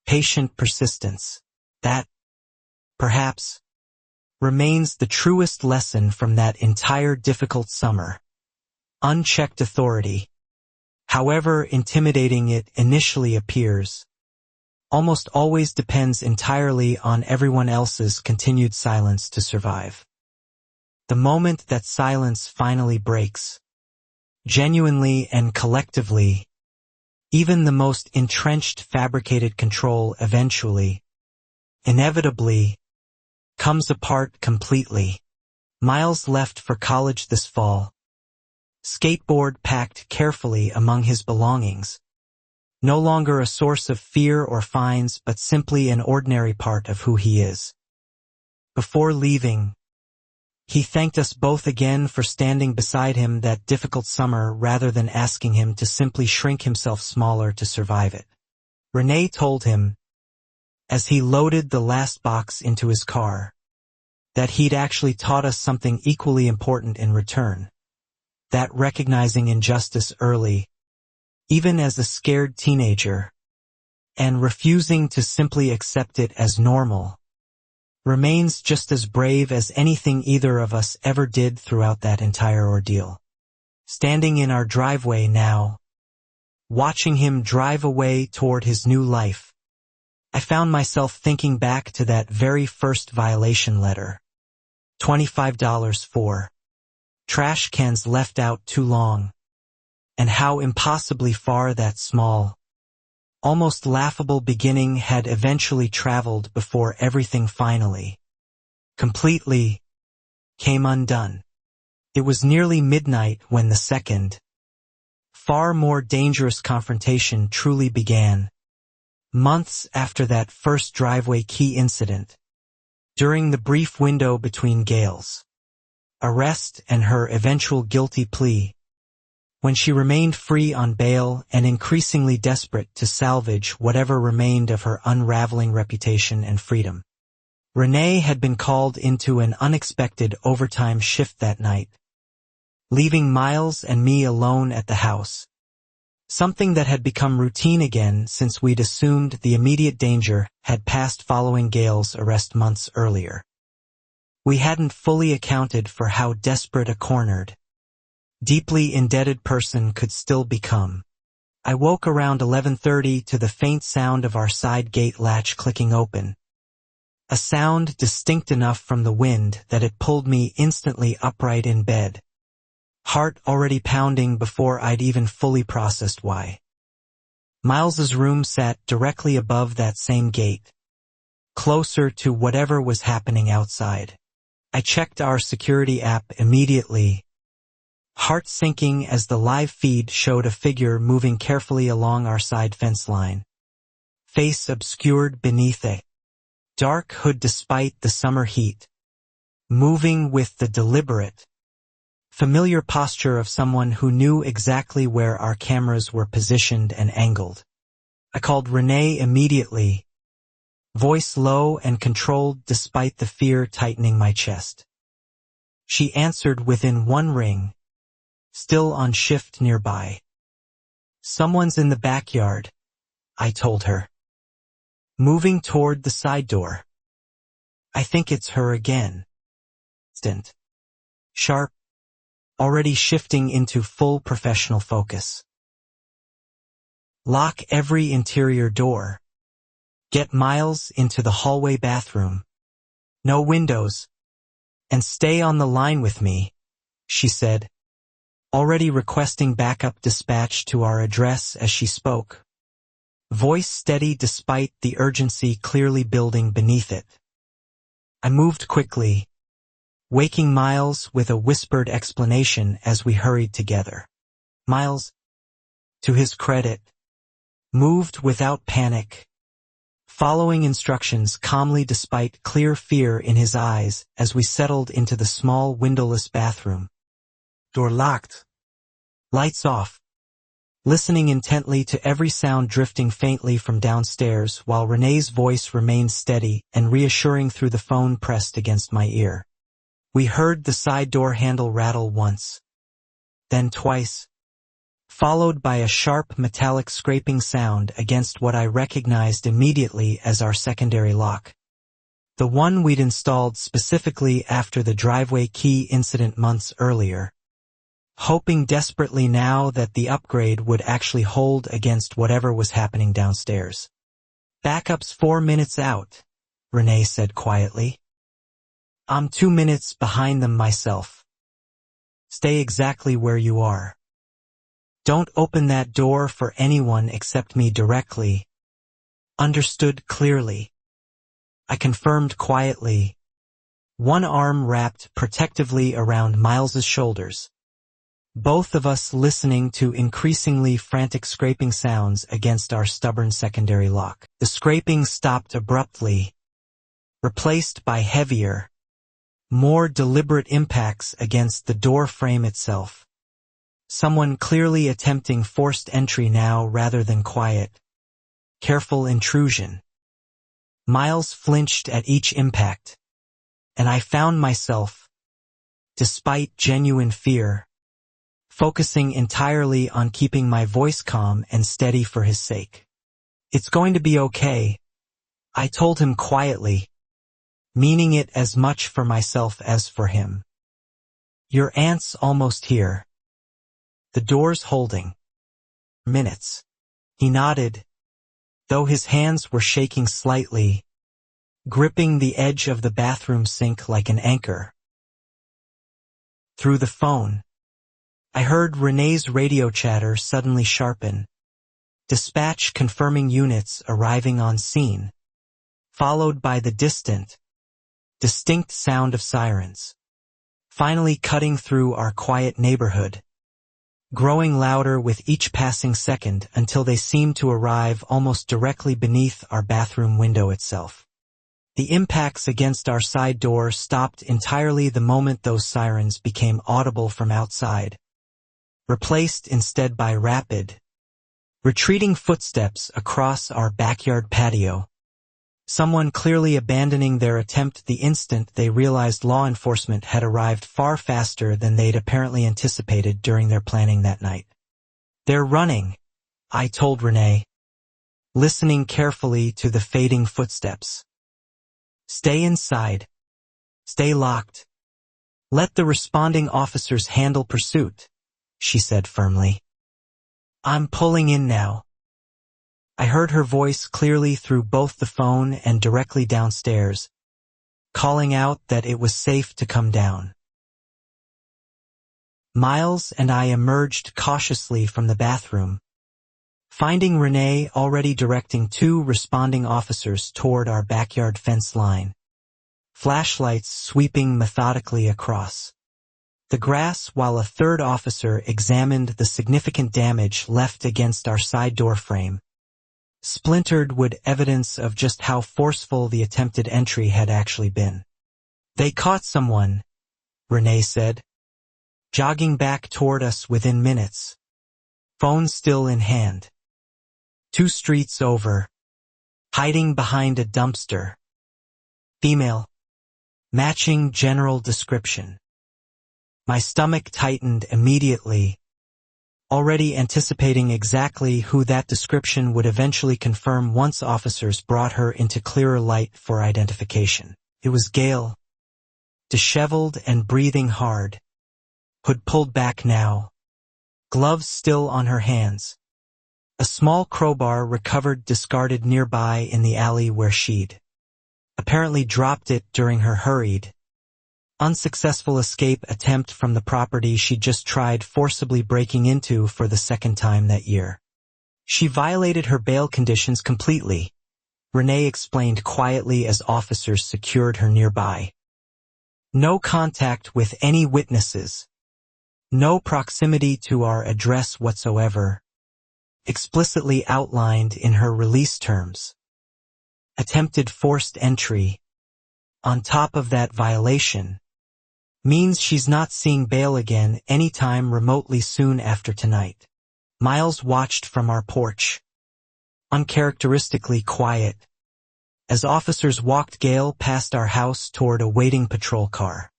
patient persistence that, perhaps, remains the truest lesson from that entire difficult summer. Unchecked authority, however intimidating it initially appears, almost always depends entirely on everyone else's continued silence to survive. The moment that silence finally breaks, genuinely and collectively, even the most entrenched fabricated control eventually, inevitably, comes apart completely. Miles left for college this fall, skateboard packed carefully among his belongings, no longer a source of fear or fines but simply an ordinary part of who he is. Before leaving, he thanked us both again for standing beside him that difficult summer rather than asking him to simply shrink himself smaller to survive it. Renee told him, as he loaded the last box into his car, that he'd actually taught us something equally important in return, that recognizing injustice early, even as a scared teenager, and refusing to simply accept it as normal, remains just as brave as anything either of us ever did throughout that entire ordeal. Standing in our driveway now, watching him drive away toward his new life, I found myself thinking back to that very first violation letter. $25 for trash cans left out too long, and how impossibly far that small, almost laughable beginning had eventually traveled before everything finally, completely, came undone. It was nearly midnight when the second, far more dangerous confrontation truly began, months after that first driveway key incident, during the brief window between Gail's arrest and her eventual guilty plea, when she remained free on bail and increasingly desperate to salvage whatever remained of her unraveling reputation and freedom. Renee had been called into an unexpected overtime shift that night, leaving Miles and me alone at the house, something that had become routine again since we'd assumed the immediate danger had passed following Gail's arrest months earlier. We hadn't fully accounted for how desperate a cornered, deeply indebted person could still become. I woke around 11:30 to the faint sound of our side gate latch clicking open, a sound distinct enough from the wind that it pulled me instantly upright in bed, heart already pounding before I'd even fully processed why. Miles's room sat directly above that same gate, closer to whatever was happening outside. I checked our security app immediately, heart sinking as the live feed showed a figure moving carefully along our side fence line, face obscured beneath a dark hood despite the summer heat. moving with the deliberate, familiar posture of someone who knew exactly where our cameras were positioned and angled. I called Renee immediately, voice low and controlled despite the fear tightening my chest. She answered within one ring, still on shift nearby. "Someone's in the backyard," I told her, moving toward the side door. "I think it's her again." Instant. Sharp, already shifting into full professional focus. "Lock every interior door. Get Miles into the hallway bathroom. No windows. And stay on the line with me," she said, already requesting backup dispatch to our address as she spoke. Voice steady despite the urgency clearly building beneath it. I moved quickly, waking Miles with a whispered explanation as we hurried together. Miles, to his credit, moved without panic, following instructions calmly despite clear fear in his eyes as we settled into the small windowless bathroom. Door locked. Lights off. Listening intently to every sound drifting faintly from downstairs while Renee's voice remained steady and reassuring through the phone pressed against my ear. We heard the side door handle rattle once, then twice, followed by a sharp metallic scraping sound against what I recognized immediately as our secondary lock. The one we'd installed specifically after the driveway key incident months earlier, hoping desperately now that the upgrade would actually hold against whatever was happening downstairs. "Backup's 4 minutes out," Renee said quietly. "I'm 2 minutes behind them myself. Stay exactly where you are. Don't open that door for anyone except me directly." Understood clearly. I confirmed quietly, one arm wrapped protectively around Miles's shoulders, both of us listening to increasingly frantic scraping sounds against our stubborn secondary lock. The scraping stopped abruptly, replaced by heavier, more deliberate impacts against the door frame itself. Someone clearly attempting forced entry now rather than quiet, careful intrusion. Miles flinched at each impact, and I found myself, despite genuine fear, focusing entirely on keeping my voice calm and steady for his sake. "It's going to be okay," I told him quietly, meaning it as much for myself as for him. "Your aunt's almost here. The door's holding. Minutes." He nodded, though his hands were shaking slightly, gripping the edge of the bathroom sink like an anchor. Through the phone, I heard Renee's radio chatter suddenly sharpen. Dispatch confirming units arriving on scene, followed by the distinct sound of sirens, finally cutting through our quiet neighborhood, growing louder with each passing second until they seemed to arrive almost directly beneath our bathroom window itself. The impacts against our side door stopped entirely the moment those sirens became audible from outside, replaced instead by rapid, retreating footsteps across our backyard patio. Someone clearly abandoning their attempt the instant they realized law enforcement had arrived far faster than they'd apparently anticipated during their planning that night. "They're running," I told Renee, listening carefully to the fading footsteps. "Stay inside. Stay locked. Let the responding officers handle pursuit," she said firmly. "I'm pulling in now." I heard her voice clearly through both the phone and directly downstairs, calling out that it was safe to come down. Miles and I emerged cautiously from the bathroom, finding Renee already directing 2 responding officers toward our backyard fence line, flashlights sweeping methodically across the grass while a 3rd officer examined the significant damage left against our side door frame. Splintered wood evidence of just how forceful the attempted entry had actually been. They caught someone, Renee said, jogging back toward us within minutes, phone still in hand. 2 streets over, hiding behind a dumpster. Female. Matching general description. My stomach tightened immediately, already anticipating exactly who that description would eventually confirm once officers brought her into clearer light for identification. It was Gail, disheveled and breathing hard, hood pulled back now, gloves still on her hands. A small crowbar recovered discarded nearby in the alley where she'd apparently dropped it during her hurried, unsuccessful escape attempt from the property she just tried forcibly breaking into for the 2nd time that year. She violated her bail conditions completely, Renee explained quietly as officers secured her nearby. No contact with any witnesses. No proximity to our address whatsoever, explicitly outlined in her release terms. Attempted forced entry, on top of that violation, means she's not seeing bail again anytime remotely soon after tonight. Miles watched from our porch, uncharacteristically quiet, as officers walked Gail past our house toward a waiting patrol car.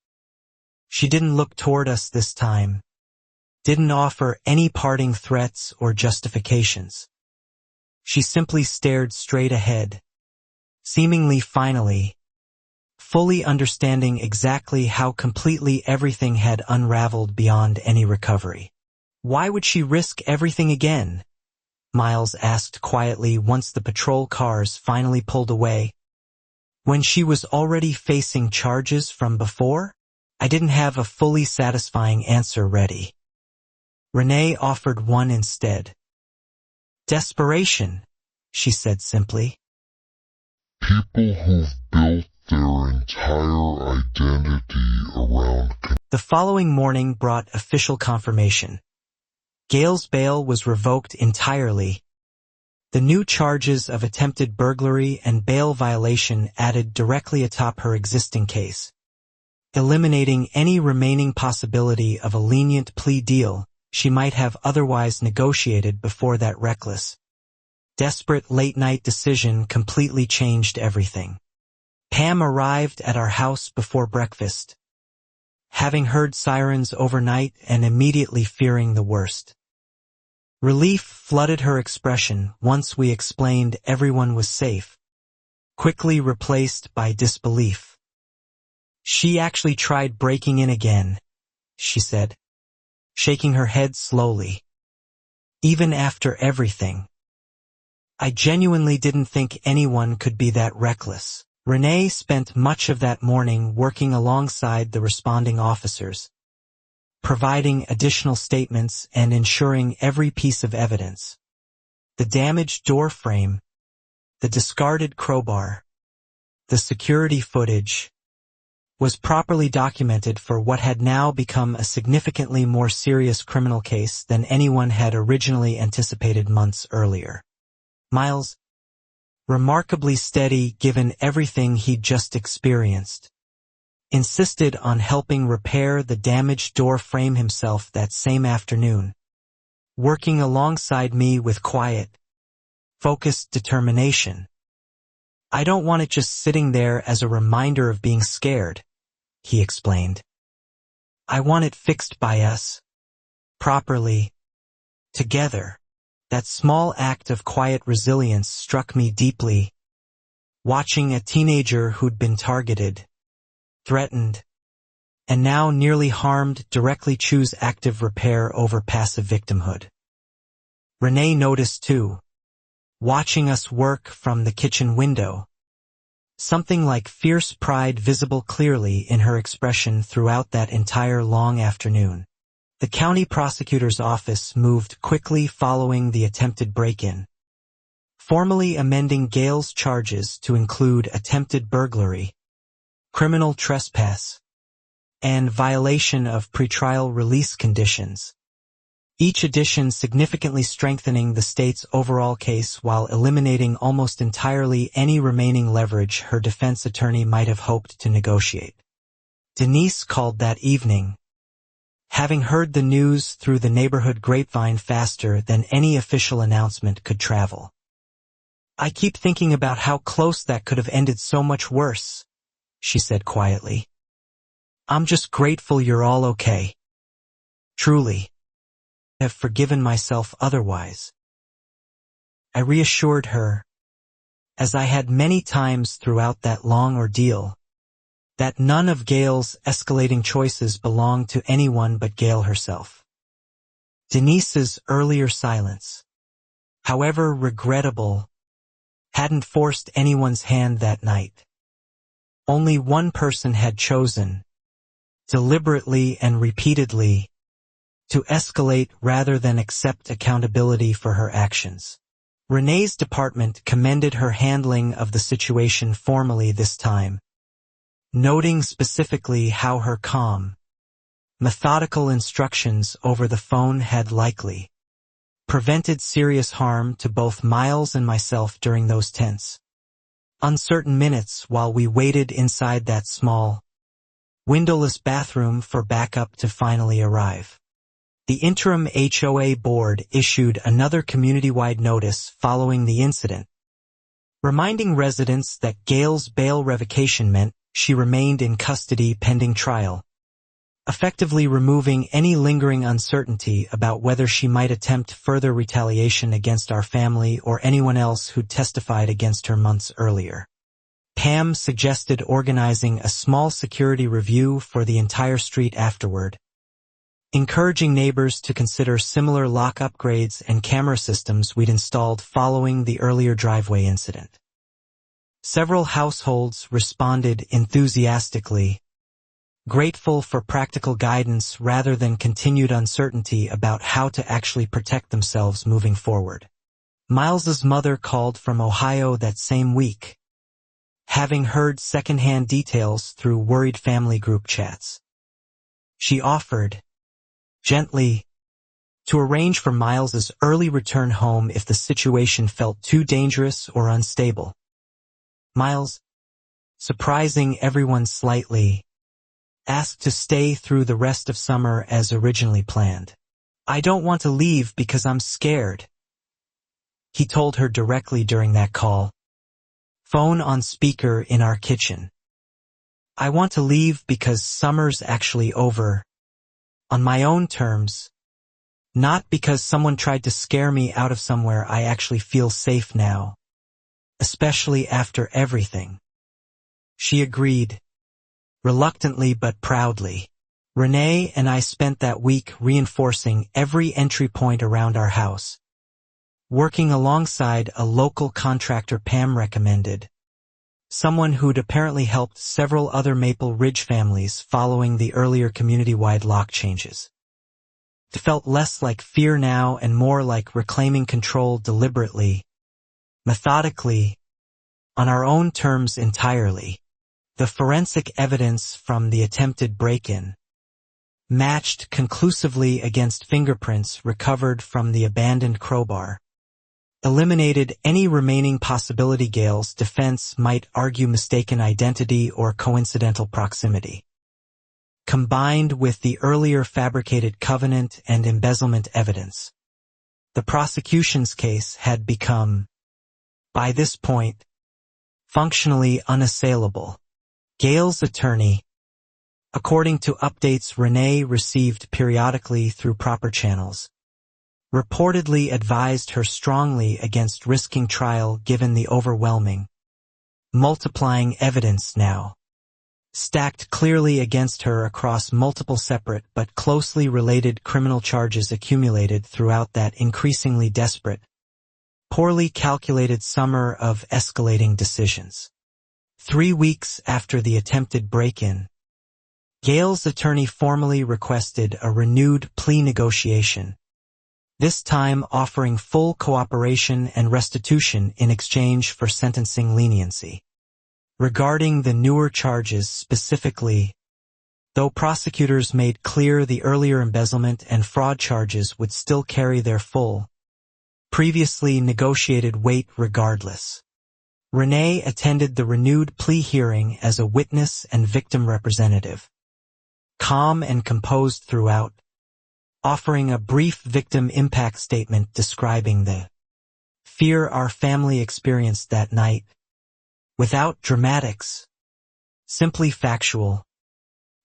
She didn't look toward us this time, didn't offer any parting threats or justifications. She simply stared straight ahead, seemingly finally, fully understanding exactly how completely everything had unraveled beyond any recovery. Why would she risk everything again? Miles asked quietly once the patrol cars finally pulled away. When she was already facing charges from before? I didn't have a fully satisfying answer ready. Renee offered one instead. Desperation, she said simply. People who've built their entire identity around... The following morning brought official confirmation. Gail's bail was revoked entirely. The new charges of attempted burglary and bail violation added directly atop her existing case, eliminating any remaining possibility of a lenient plea deal she might have otherwise negotiated before that reckless, desperate late-night decision completely changed everything. Pam arrived at our house before breakfast, having heard sirens overnight and immediately fearing the worst. Relief flooded her expression once we explained everyone was safe, quickly replaced by disbelief. She actually tried breaking in again, she said, shaking her head slowly. Even after everything. I genuinely didn't think anyone could be that reckless. Renee spent much of that morning working alongside the responding officers, providing additional statements and ensuring every piece of evidence. The damaged door frame, the discarded crowbar, the security footage, was properly documented for what had now become a significantly more serious criminal case than anyone had originally anticipated months earlier. Miles, remarkably steady given everything he'd just experienced, insisted on helping repair the damaged door frame himself that same afternoon, working alongside me with quiet, focused determination. I don't want it just sitting there as a reminder of being scared, he explained. I want it fixed by us, properly, together. That small act of quiet resilience struck me deeply, watching a teenager who'd been targeted, threatened, and now nearly harmed directly choose active repair over passive victimhood. Renee noticed too, watching us work from the kitchen window, something like fierce pride visible clearly in her expression throughout that entire long afternoon. The county prosecutor's office moved quickly following the attempted break-in, formally amending Gail's charges to include attempted burglary, criminal trespass, and violation of pretrial release conditions, each addition significantly strengthening the state's overall case while eliminating almost entirely any remaining leverage her defense attorney might have hoped to negotiate. Denise called that evening, having heard the news through the neighborhood grapevine faster than any official announcement could travel. "I keep thinking about how close that could have ended so much worse," she said quietly. "I'm just grateful you're all okay. Truly, I have forgiven myself otherwise." I reassured her, as I had many times throughout that long ordeal, that none of Gail's escalating choices belonged to anyone but Gail herself. Denise's earlier silence, however regrettable, hadn't forced anyone's hand that night. Only one person had chosen, deliberately and repeatedly, to escalate rather than accept accountability for her actions. Renee's department commended her handling of the situation formally this time, noting specifically how her calm, methodical instructions over the phone had likely prevented serious harm to both Miles and myself during those tense, uncertain minutes while we waited inside that small, windowless bathroom for backup to finally arrive. The interim HOA board issued another community-wide notice following the incident, reminding residents that Gail's bail revocation meant she remained in custody pending trial, effectively removing any lingering uncertainty about whether she might attempt further retaliation against our family or anyone else who'd testified against her months earlier. Pam suggested organizing a small security review for the entire street afterward, encouraging neighbors to consider similar lock upgrades and camera systems we'd installed following the earlier driveway incident. Several households responded enthusiastically, grateful for practical guidance rather than continued uncertainty about how to actually protect themselves moving forward. Miles's mother called from Ohio that same week, having heard secondhand details through worried family group chats. She offered, gently, to arrange for Miles's early return home if the situation felt too dangerous or unstable. Miles, surprising everyone slightly, asked to stay through the rest of summer as originally planned. "I don't want to leave because I'm scared," he told her directly during that call, phone on speaker in our kitchen. "I want to leave because summer's actually over, on my own terms, not because someone tried to scare me out of somewhere. I actually feel safe now, especially after everything." She agreed, reluctantly but proudly. Renee and I spent that week reinforcing every entry point around our house, working alongside a local contractor Pam recommended, someone who'd apparently helped several other Maple Ridge families following the earlier community-wide lock changes. It felt less like fear now and more like reclaiming control deliberately, methodically, on our own terms entirely. The forensic evidence from the attempted break-in matched conclusively against fingerprints recovered from the abandoned crowbar, eliminated any remaining possibility Gail's defense might argue mistaken identity or coincidental proximity. Combined with the earlier fabricated covenant and embezzlement evidence, the prosecution's case had become, by this point, functionally unassailable. Gail's attorney, according to updates Renee received periodically through proper channels, reportedly advised her strongly against risking trial given the overwhelming, multiplying evidence now stacked clearly against her across multiple separate but closely related criminal charges accumulated throughout that increasingly desperate, poorly calculated summer of escalating decisions. 3 weeks after the attempted break-in, Gail's attorney formally requested a renewed plea negotiation, this time offering full cooperation and restitution in exchange for sentencing leniency. Regarding the newer charges specifically, though prosecutors made clear the earlier embezzlement and fraud charges would still carry their full, previously negotiated weight regardless. Renee attended the renewed plea hearing as a witness and victim representative. calm and composed throughout, offering a brief victim impact statement describing the fear our family experienced that night, without dramatics, simply factual,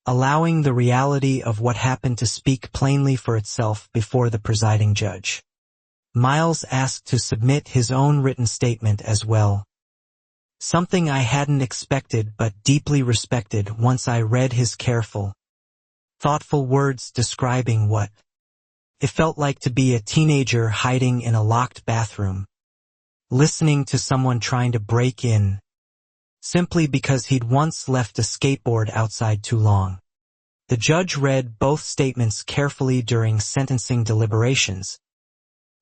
allowing the reality of what happened to speak plainly for itself before the presiding judge. Miles asked to submit his own written statement as well, something I hadn't expected but deeply respected once I read his careful, thoughtful words describing what it felt like to be a teenager hiding in a locked bathroom, listening to someone trying to break in, simply because he'd once left a skateboard outside too long. The judge read both statements carefully during sentencing deliberations,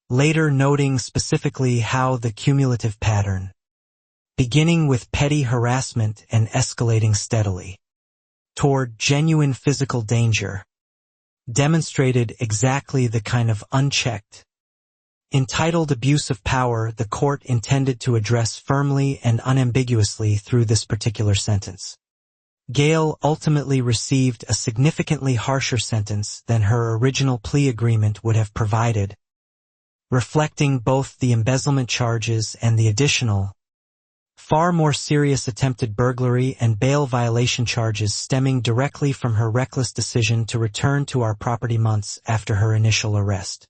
later noting specifically how the cumulative pattern, beginning with petty harassment and escalating steadily toward genuine physical danger, demonstrated exactly the kind of unchecked, entitled abuse of power the court intended to address firmly and unambiguously through this particular sentence. Gail ultimately received a significantly harsher sentence than her original plea agreement would have provided, reflecting both the embezzlement charges and the additional, far more serious attempted burglary and bail violation charges stemming directly from her reckless decision to return to our property months after her initial arrest.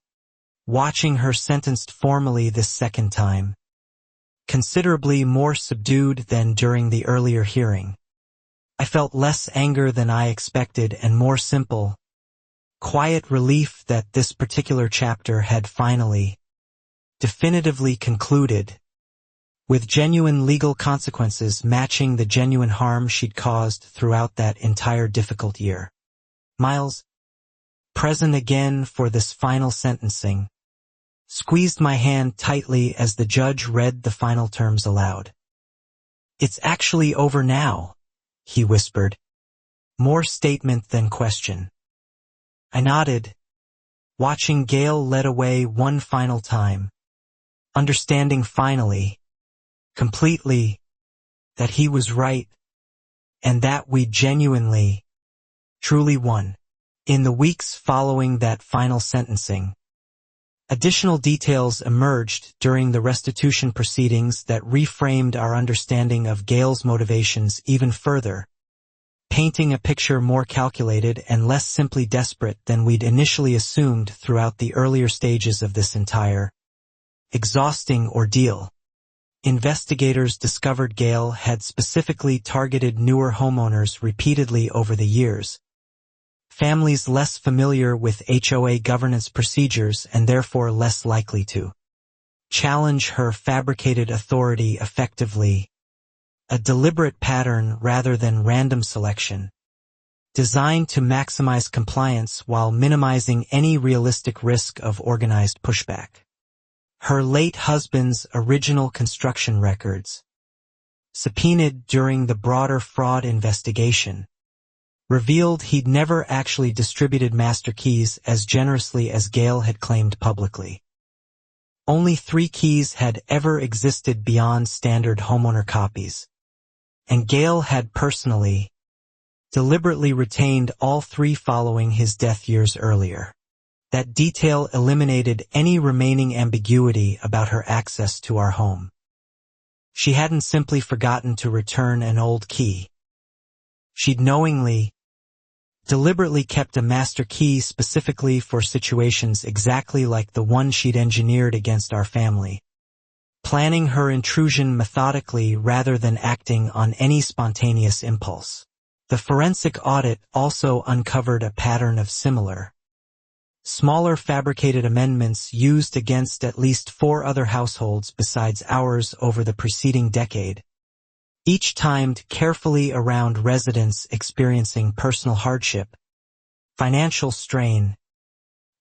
Watching her sentenced formally this second time, considerably more subdued than during the earlier hearing, I felt less anger than I expected and more simple, quiet relief that this particular chapter had finally, definitively concluded, with genuine legal consequences matching the genuine harm she'd caused throughout that entire difficult year. Miles, present again for this final sentencing, squeezed my hand tightly as the judge read the final terms aloud. "It's actually over now," he whispered, more statement than question. I nodded, watching Gail led away one final time, understanding finally, completely, that he was right, and that we genuinely, truly won. In the weeks following that final sentencing, additional details emerged during the restitution proceedings that reframed our understanding of Gail's motivations even further, painting a picture more calculated and less simply desperate than we'd initially assumed throughout the earlier stages of this entire, exhausting ordeal. Investigators discovered Gail had specifically targeted newer homeowners repeatedly over the years, families less familiar with HOA governance procedures and therefore less likely to challenge her fabricated authority effectively, a deliberate pattern rather than random selection, designed to maximize compliance while minimizing any realistic risk of organized pushback. Her late husband's original construction records, subpoenaed during the broader fraud investigation, revealed he'd never actually distributed master keys as generously as Gail had claimed publicly. Only 3 keys had ever existed beyond standard homeowner copies, and Gail had personally, deliberately retained all 3 following his death years earlier. That detail eliminated any remaining ambiguity about her access to our home. She hadn't simply forgotten to return an old key. She'd knowingly, deliberately kept a master key specifically for situations exactly like the one she'd engineered against our family, planning her intrusion methodically rather than acting on any spontaneous impulse. The forensic audit also uncovered a pattern of smaller fabricated amendments used against at least 4 other households besides ours over the preceding decade, each timed carefully around residents experiencing personal hardship, financial strain,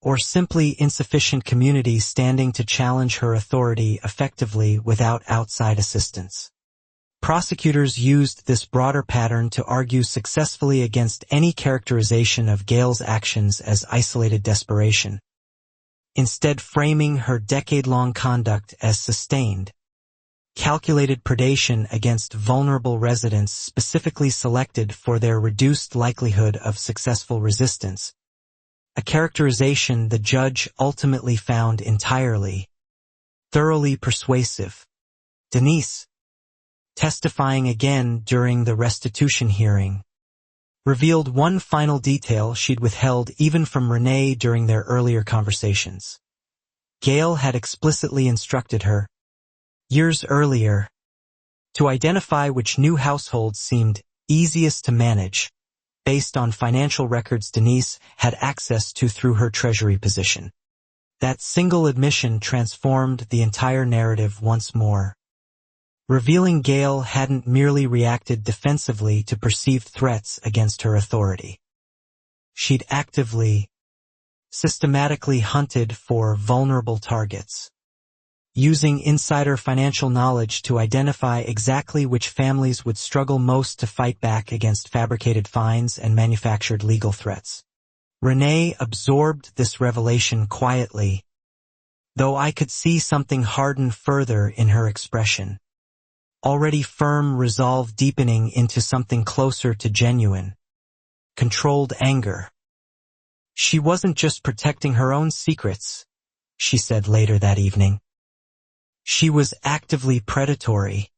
or simply insufficient community standing to challenge her authority effectively without outside assistance. Prosecutors used this broader pattern to argue successfully against any characterization of Gail's actions as isolated desperation, instead framing her decade-long conduct as sustained, calculated predation against vulnerable residents specifically selected for their reduced likelihood of successful resistance, a characterization the judge ultimately found entirely, thoroughly persuasive. Denise, testifying again during the restitution hearing, revealed one final detail she'd withheld even from Renee during their earlier conversations. Gail had explicitly instructed her, years earlier, to identify which new households seemed easiest to manage, based on financial records Denise had access to through her treasury position. That single admission transformed the entire narrative once more, revealing Gail hadn't merely reacted defensively to perceived threats against her authority. She'd actively, systematically hunted for vulnerable targets, using insider financial knowledge to identify exactly which families would struggle most to fight back against fabricated fines and manufactured legal threats. Renee absorbed this revelation quietly, though I could see something harden further in her expression. Already firm resolve deepening into something closer to genuine, controlled anger. She wasn't just protecting her own secrets, she said later that evening. She was actively predatory,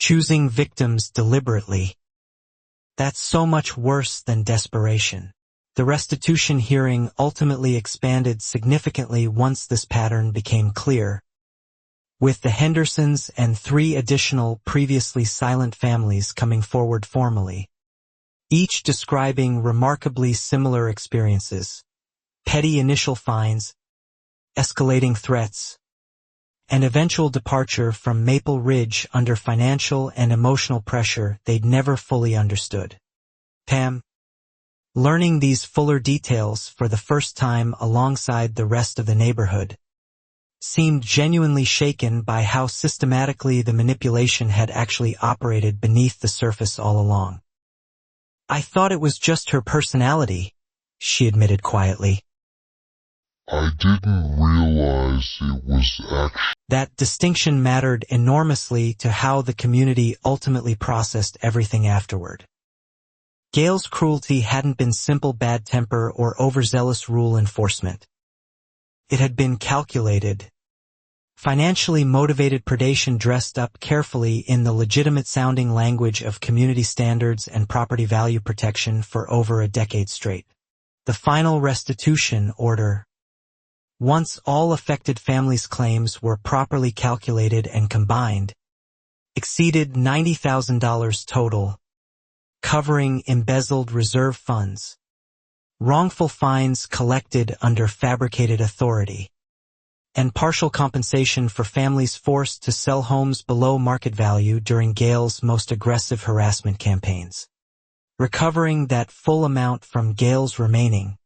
choosing victims deliberately. That's so much worse than desperation. The restitution hearing ultimately expanded significantly once this pattern became clear, with the Hendersons and 3 additional previously silent families coming forward formally, each describing remarkably similar experiences: petty initial fines, escalating threats, and eventual departure from Maple Ridge under financial and emotional pressure they'd never fully understood. Pam, learning these fuller details for the first time alongside the rest of the neighborhood, seemed genuinely shaken by how systematically the manipulation had actually operated beneath the surface all along. I thought it was just her personality, she admitted quietly. I didn't realize it was actually... That distinction mattered enormously to how the community ultimately processed everything afterward. Gail's cruelty hadn't been simple bad temper or overzealous rule enforcement. It had been calculated, financially motivated predation dressed up carefully in the legitimate-sounding language of community standards and property value protection for over a decade straight. The final restitution order, once all affected families' claims were properly calculated and combined, exceeded $90,000 total, covering embezzled reserve funds, wrongful fines collected under fabricated authority, and partial compensation for families forced to sell homes below market value during Gail's most aggressive harassment campaigns. Recovering that full amount from Gail's remaining,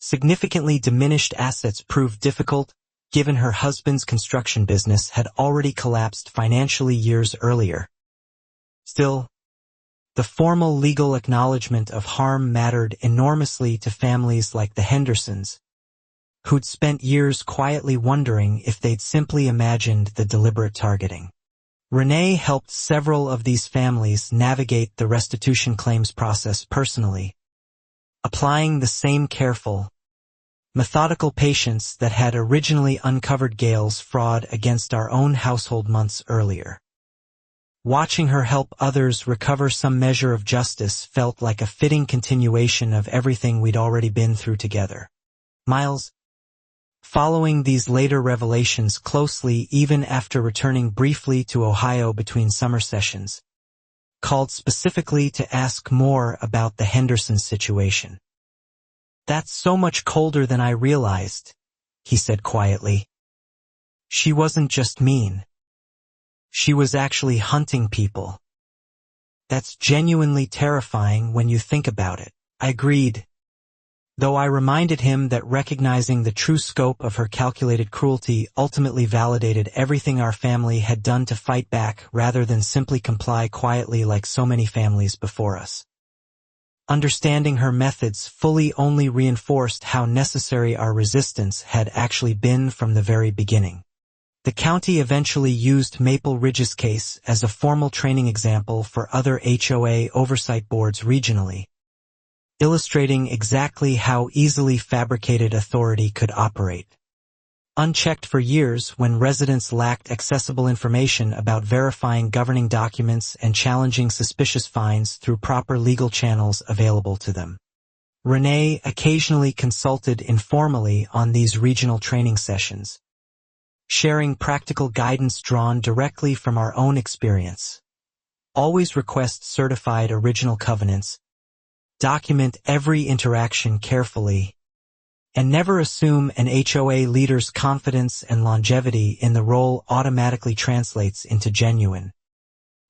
significantly diminished assets proved difficult, given her husband's construction business had already collapsed financially years earlier. Still, the formal legal acknowledgement of harm mattered enormously to families like the Hendersons, who'd spent years quietly wondering if they'd simply imagined the deliberate targeting. Renee helped several of these families navigate the restitution claims process personally, applying the same careful, methodical patience that had originally uncovered Gail's fraud against our own household months earlier. Watching her help others recover some measure of justice felt like a fitting continuation of everything we'd already been through together. Miles, following these later revelations closely even after returning briefly to Ohio between summer sessions, called specifically to ask more about the Henderson situation. That's so much colder than I realized, he said quietly. She wasn't just mean. She was actually hunting people. That's genuinely terrifying when you think about it. I agreed, though I reminded him that recognizing the true scope of her calculated cruelty ultimately validated everything our family had done to fight back rather than simply comply quietly like so many families before us. Understanding her methods fully only reinforced how necessary our resistance had actually been from the very beginning. The county eventually used Maple Ridge's case as a formal training example for other HOA oversight boards regionally, illustrating exactly how easily fabricated authority could operate. Unchecked for years when residents lacked accessible information about verifying governing documents and challenging suspicious fines through proper legal channels available to them. Renee occasionally consulted informally on these regional training sessions, sharing practical guidance drawn directly from our own experience. Always request certified original covenants, document every interaction carefully, and never assume an HOA leader's confidence and longevity in the role automatically translates into genuine,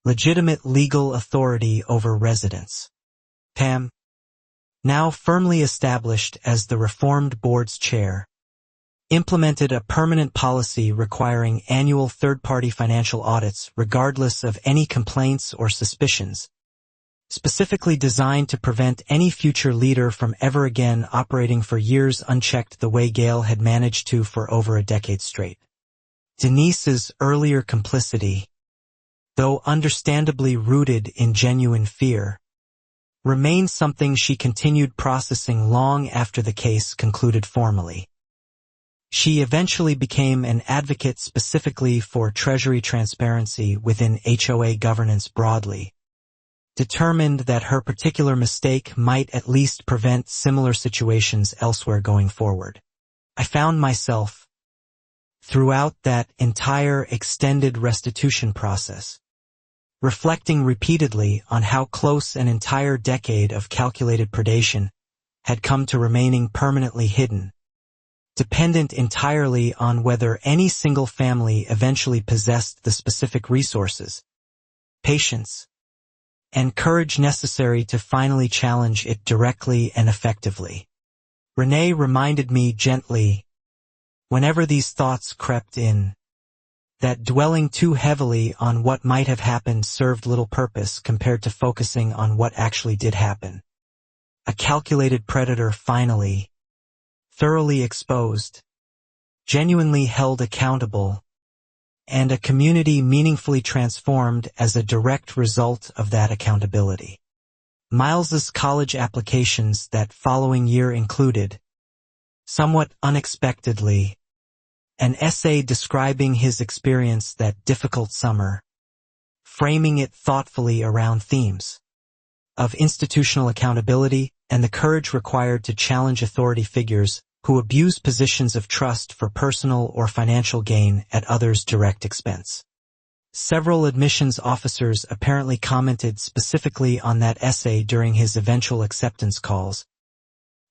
legitimate legal authority over residents. Pam, now firmly established as the Reformed Board's chair, implemented a permanent policy requiring annual third-party financial audits regardless of any complaints or suspicions, specifically designed to prevent any future leader from ever again operating for years unchecked the way Gail had managed to for over a decade straight. Denise's earlier complicity, though understandably rooted in genuine fear, remained something she continued processing long after the case concluded formally. She eventually became an advocate specifically for Treasury transparency within HOA governance broadly, determined that her particular mistake might at least prevent similar situations elsewhere going forward. I found myself, throughout that entire extended restitution process, reflecting repeatedly on how close an entire decade of calculated predation had come to remaining permanently hidden, dependent entirely on whether any single family eventually possessed the specific resources, patience, and courage necessary to finally challenge it directly and effectively. Renee reminded me gently, whenever these thoughts crept in, that dwelling too heavily on what might have happened served little purpose compared to focusing on what actually did happen. A calculated predator finally, thoroughly exposed, genuinely held accountable, and a community meaningfully transformed as a direct result of that accountability. Miles's college applications that following year included, somewhat unexpectedly, an essay describing his experience that difficult summer, framing it thoughtfully around themes of institutional accountability and the courage required to challenge authority figures who abuse positions of trust for personal or financial gain at others' direct expense. Several admissions officers apparently commented specifically on that essay during his eventual acceptance calls,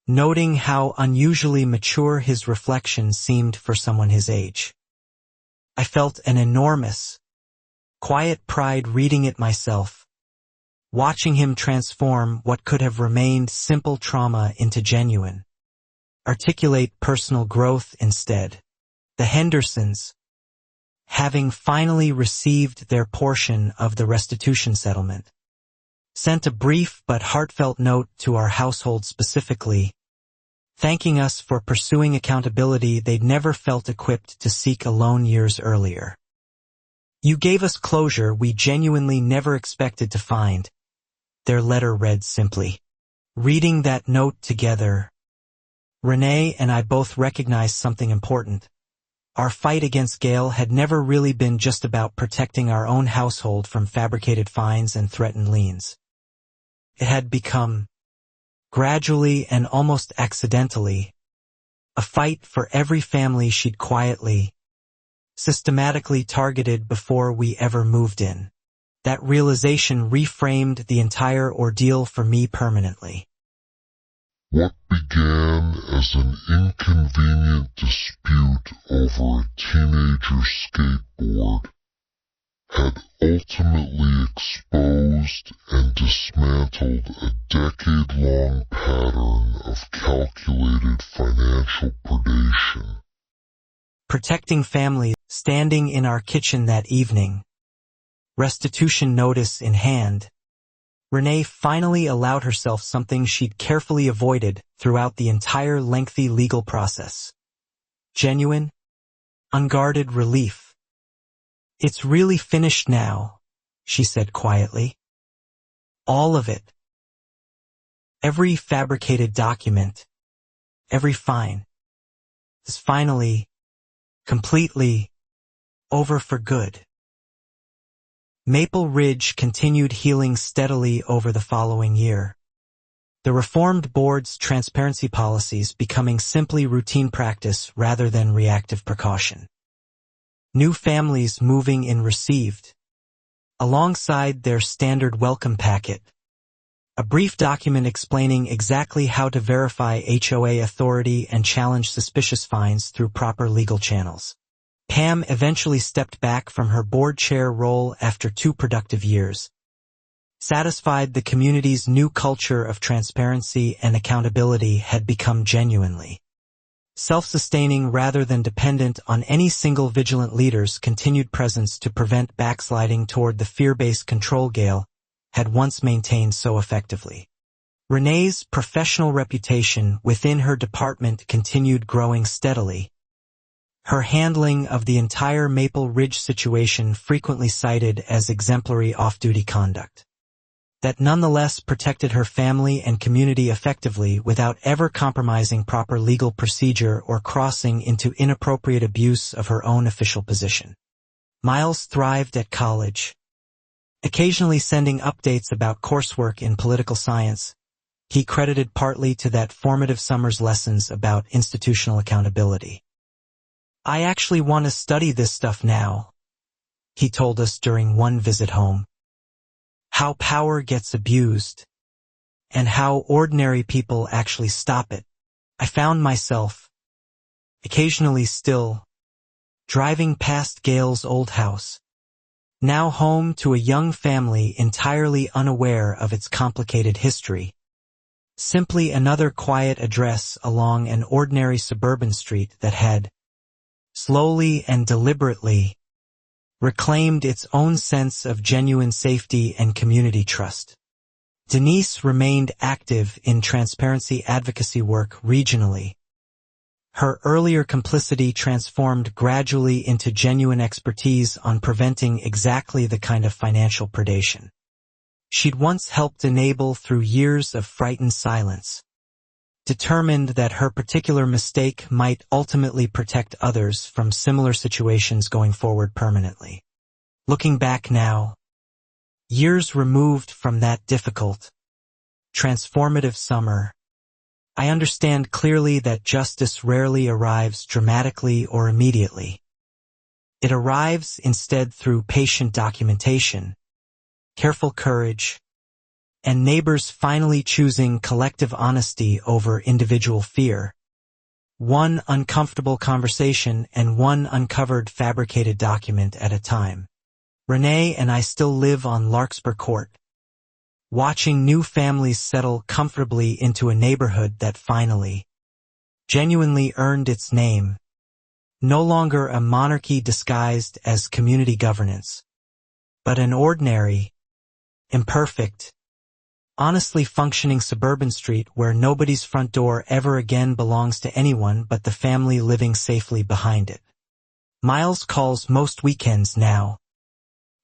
noting how unusually mature his reflections seemed for someone his age. I felt an enormous, quiet pride reading it myself, watching him transform what could have remained simple trauma into genuine, articulate personal growth instead. The Hendersons, having finally received their portion of the restitution settlement, sent a brief but heartfelt note to our household specifically, thanking us for pursuing accountability they'd never felt equipped to seek alone years earlier. "You gave us closure we genuinely never expected to find," their letter read simply. Reading that note together, Renee and I both recognized something important. Our fight against Gail had never really been just about protecting our own household from fabricated fines and threatened liens. It had become, gradually and almost accidentally, a fight for every family she'd quietly, systematically targeted before we ever moved in. That realization reframed the entire ordeal for me permanently. What began as an inconvenient dispute over a teenager's skateboard had ultimately exposed and dismantled a decade-long pattern of calculated financial predation. Protecting families, standing in our kitchen that evening, restitution notice in hand, Renee finally allowed herself something she'd carefully avoided throughout the entire lengthy legal process: genuine, unguarded relief. "It's really finished now," she said quietly. "All of it. Every fabricated document, every fine, is finally, completely, over for good." Maple Ridge continued healing steadily over the following year. The reformed board's transparency policies becoming simply routine practice rather than reactive precaution. New families moving in received, alongside their standard welcome packet, a brief document explaining exactly how to verify HOA authority and challenge suspicious fines through proper legal channels. Pam eventually stepped back from her board chair role after 2 productive years, satisfied the community's new culture of transparency and accountability had become genuinely self-sustaining rather than dependent on any single vigilant leader's continued presence to prevent backsliding toward the fear-based control Gail had once maintained so effectively. Renee's professional reputation within her department continued growing steadily. Her handling of the entire Maple Ridge situation frequently cited as exemplary off-duty conduct that nonetheless protected her family and community effectively without ever compromising proper legal procedure or crossing into inappropriate abuse of her own official position. Miles thrived at college, occasionally sending updates about coursework in political science. He credited partly to that formative summer's lessons about institutional accountability. "I actually want to study this stuff now," he told us during one visit home. "How power gets abused, and how ordinary people actually stop it." I found myself, occasionally still, driving past Gail's old house, now home to a young family entirely unaware of its complicated history. Simply another quiet address along an ordinary suburban street that had, slowly and deliberately, reclaimed its own sense of genuine safety and community trust. Denise remained active in transparency advocacy work regionally. Her earlier complicity transformed gradually into genuine expertise on preventing exactly the kind of financial predation she'd once helped enable through years of frightened silence, determined that her particular mistake might ultimately protect others from similar situations going forward permanently. Looking back now, years removed from that difficult, transformative summer, I understand clearly that justice rarely arrives dramatically or immediately. It arrives instead through patient documentation, careful courage, and neighbors finally choosing collective honesty over individual fear. One uncomfortable conversation and one uncovered fabricated document at a time. Renee and I still live on Larkspur Court, watching new families settle comfortably into a neighborhood that finally, genuinely earned its name. No longer a monarchy disguised as community governance, but an ordinary, imperfect, honestly functioning suburban street where nobody's front door ever again belongs to anyone but the family living safely behind it. Miles calls most weekends now.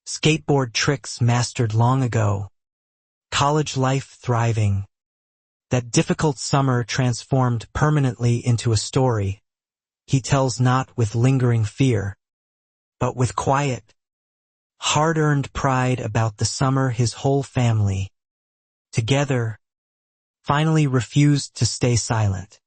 Skateboard tricks mastered long ago. College life thriving. That difficult summer transformed permanently into a story he tells not with lingering fear, but with quiet, hard-earned pride about the summer his whole family, together, finally refused to stay silent.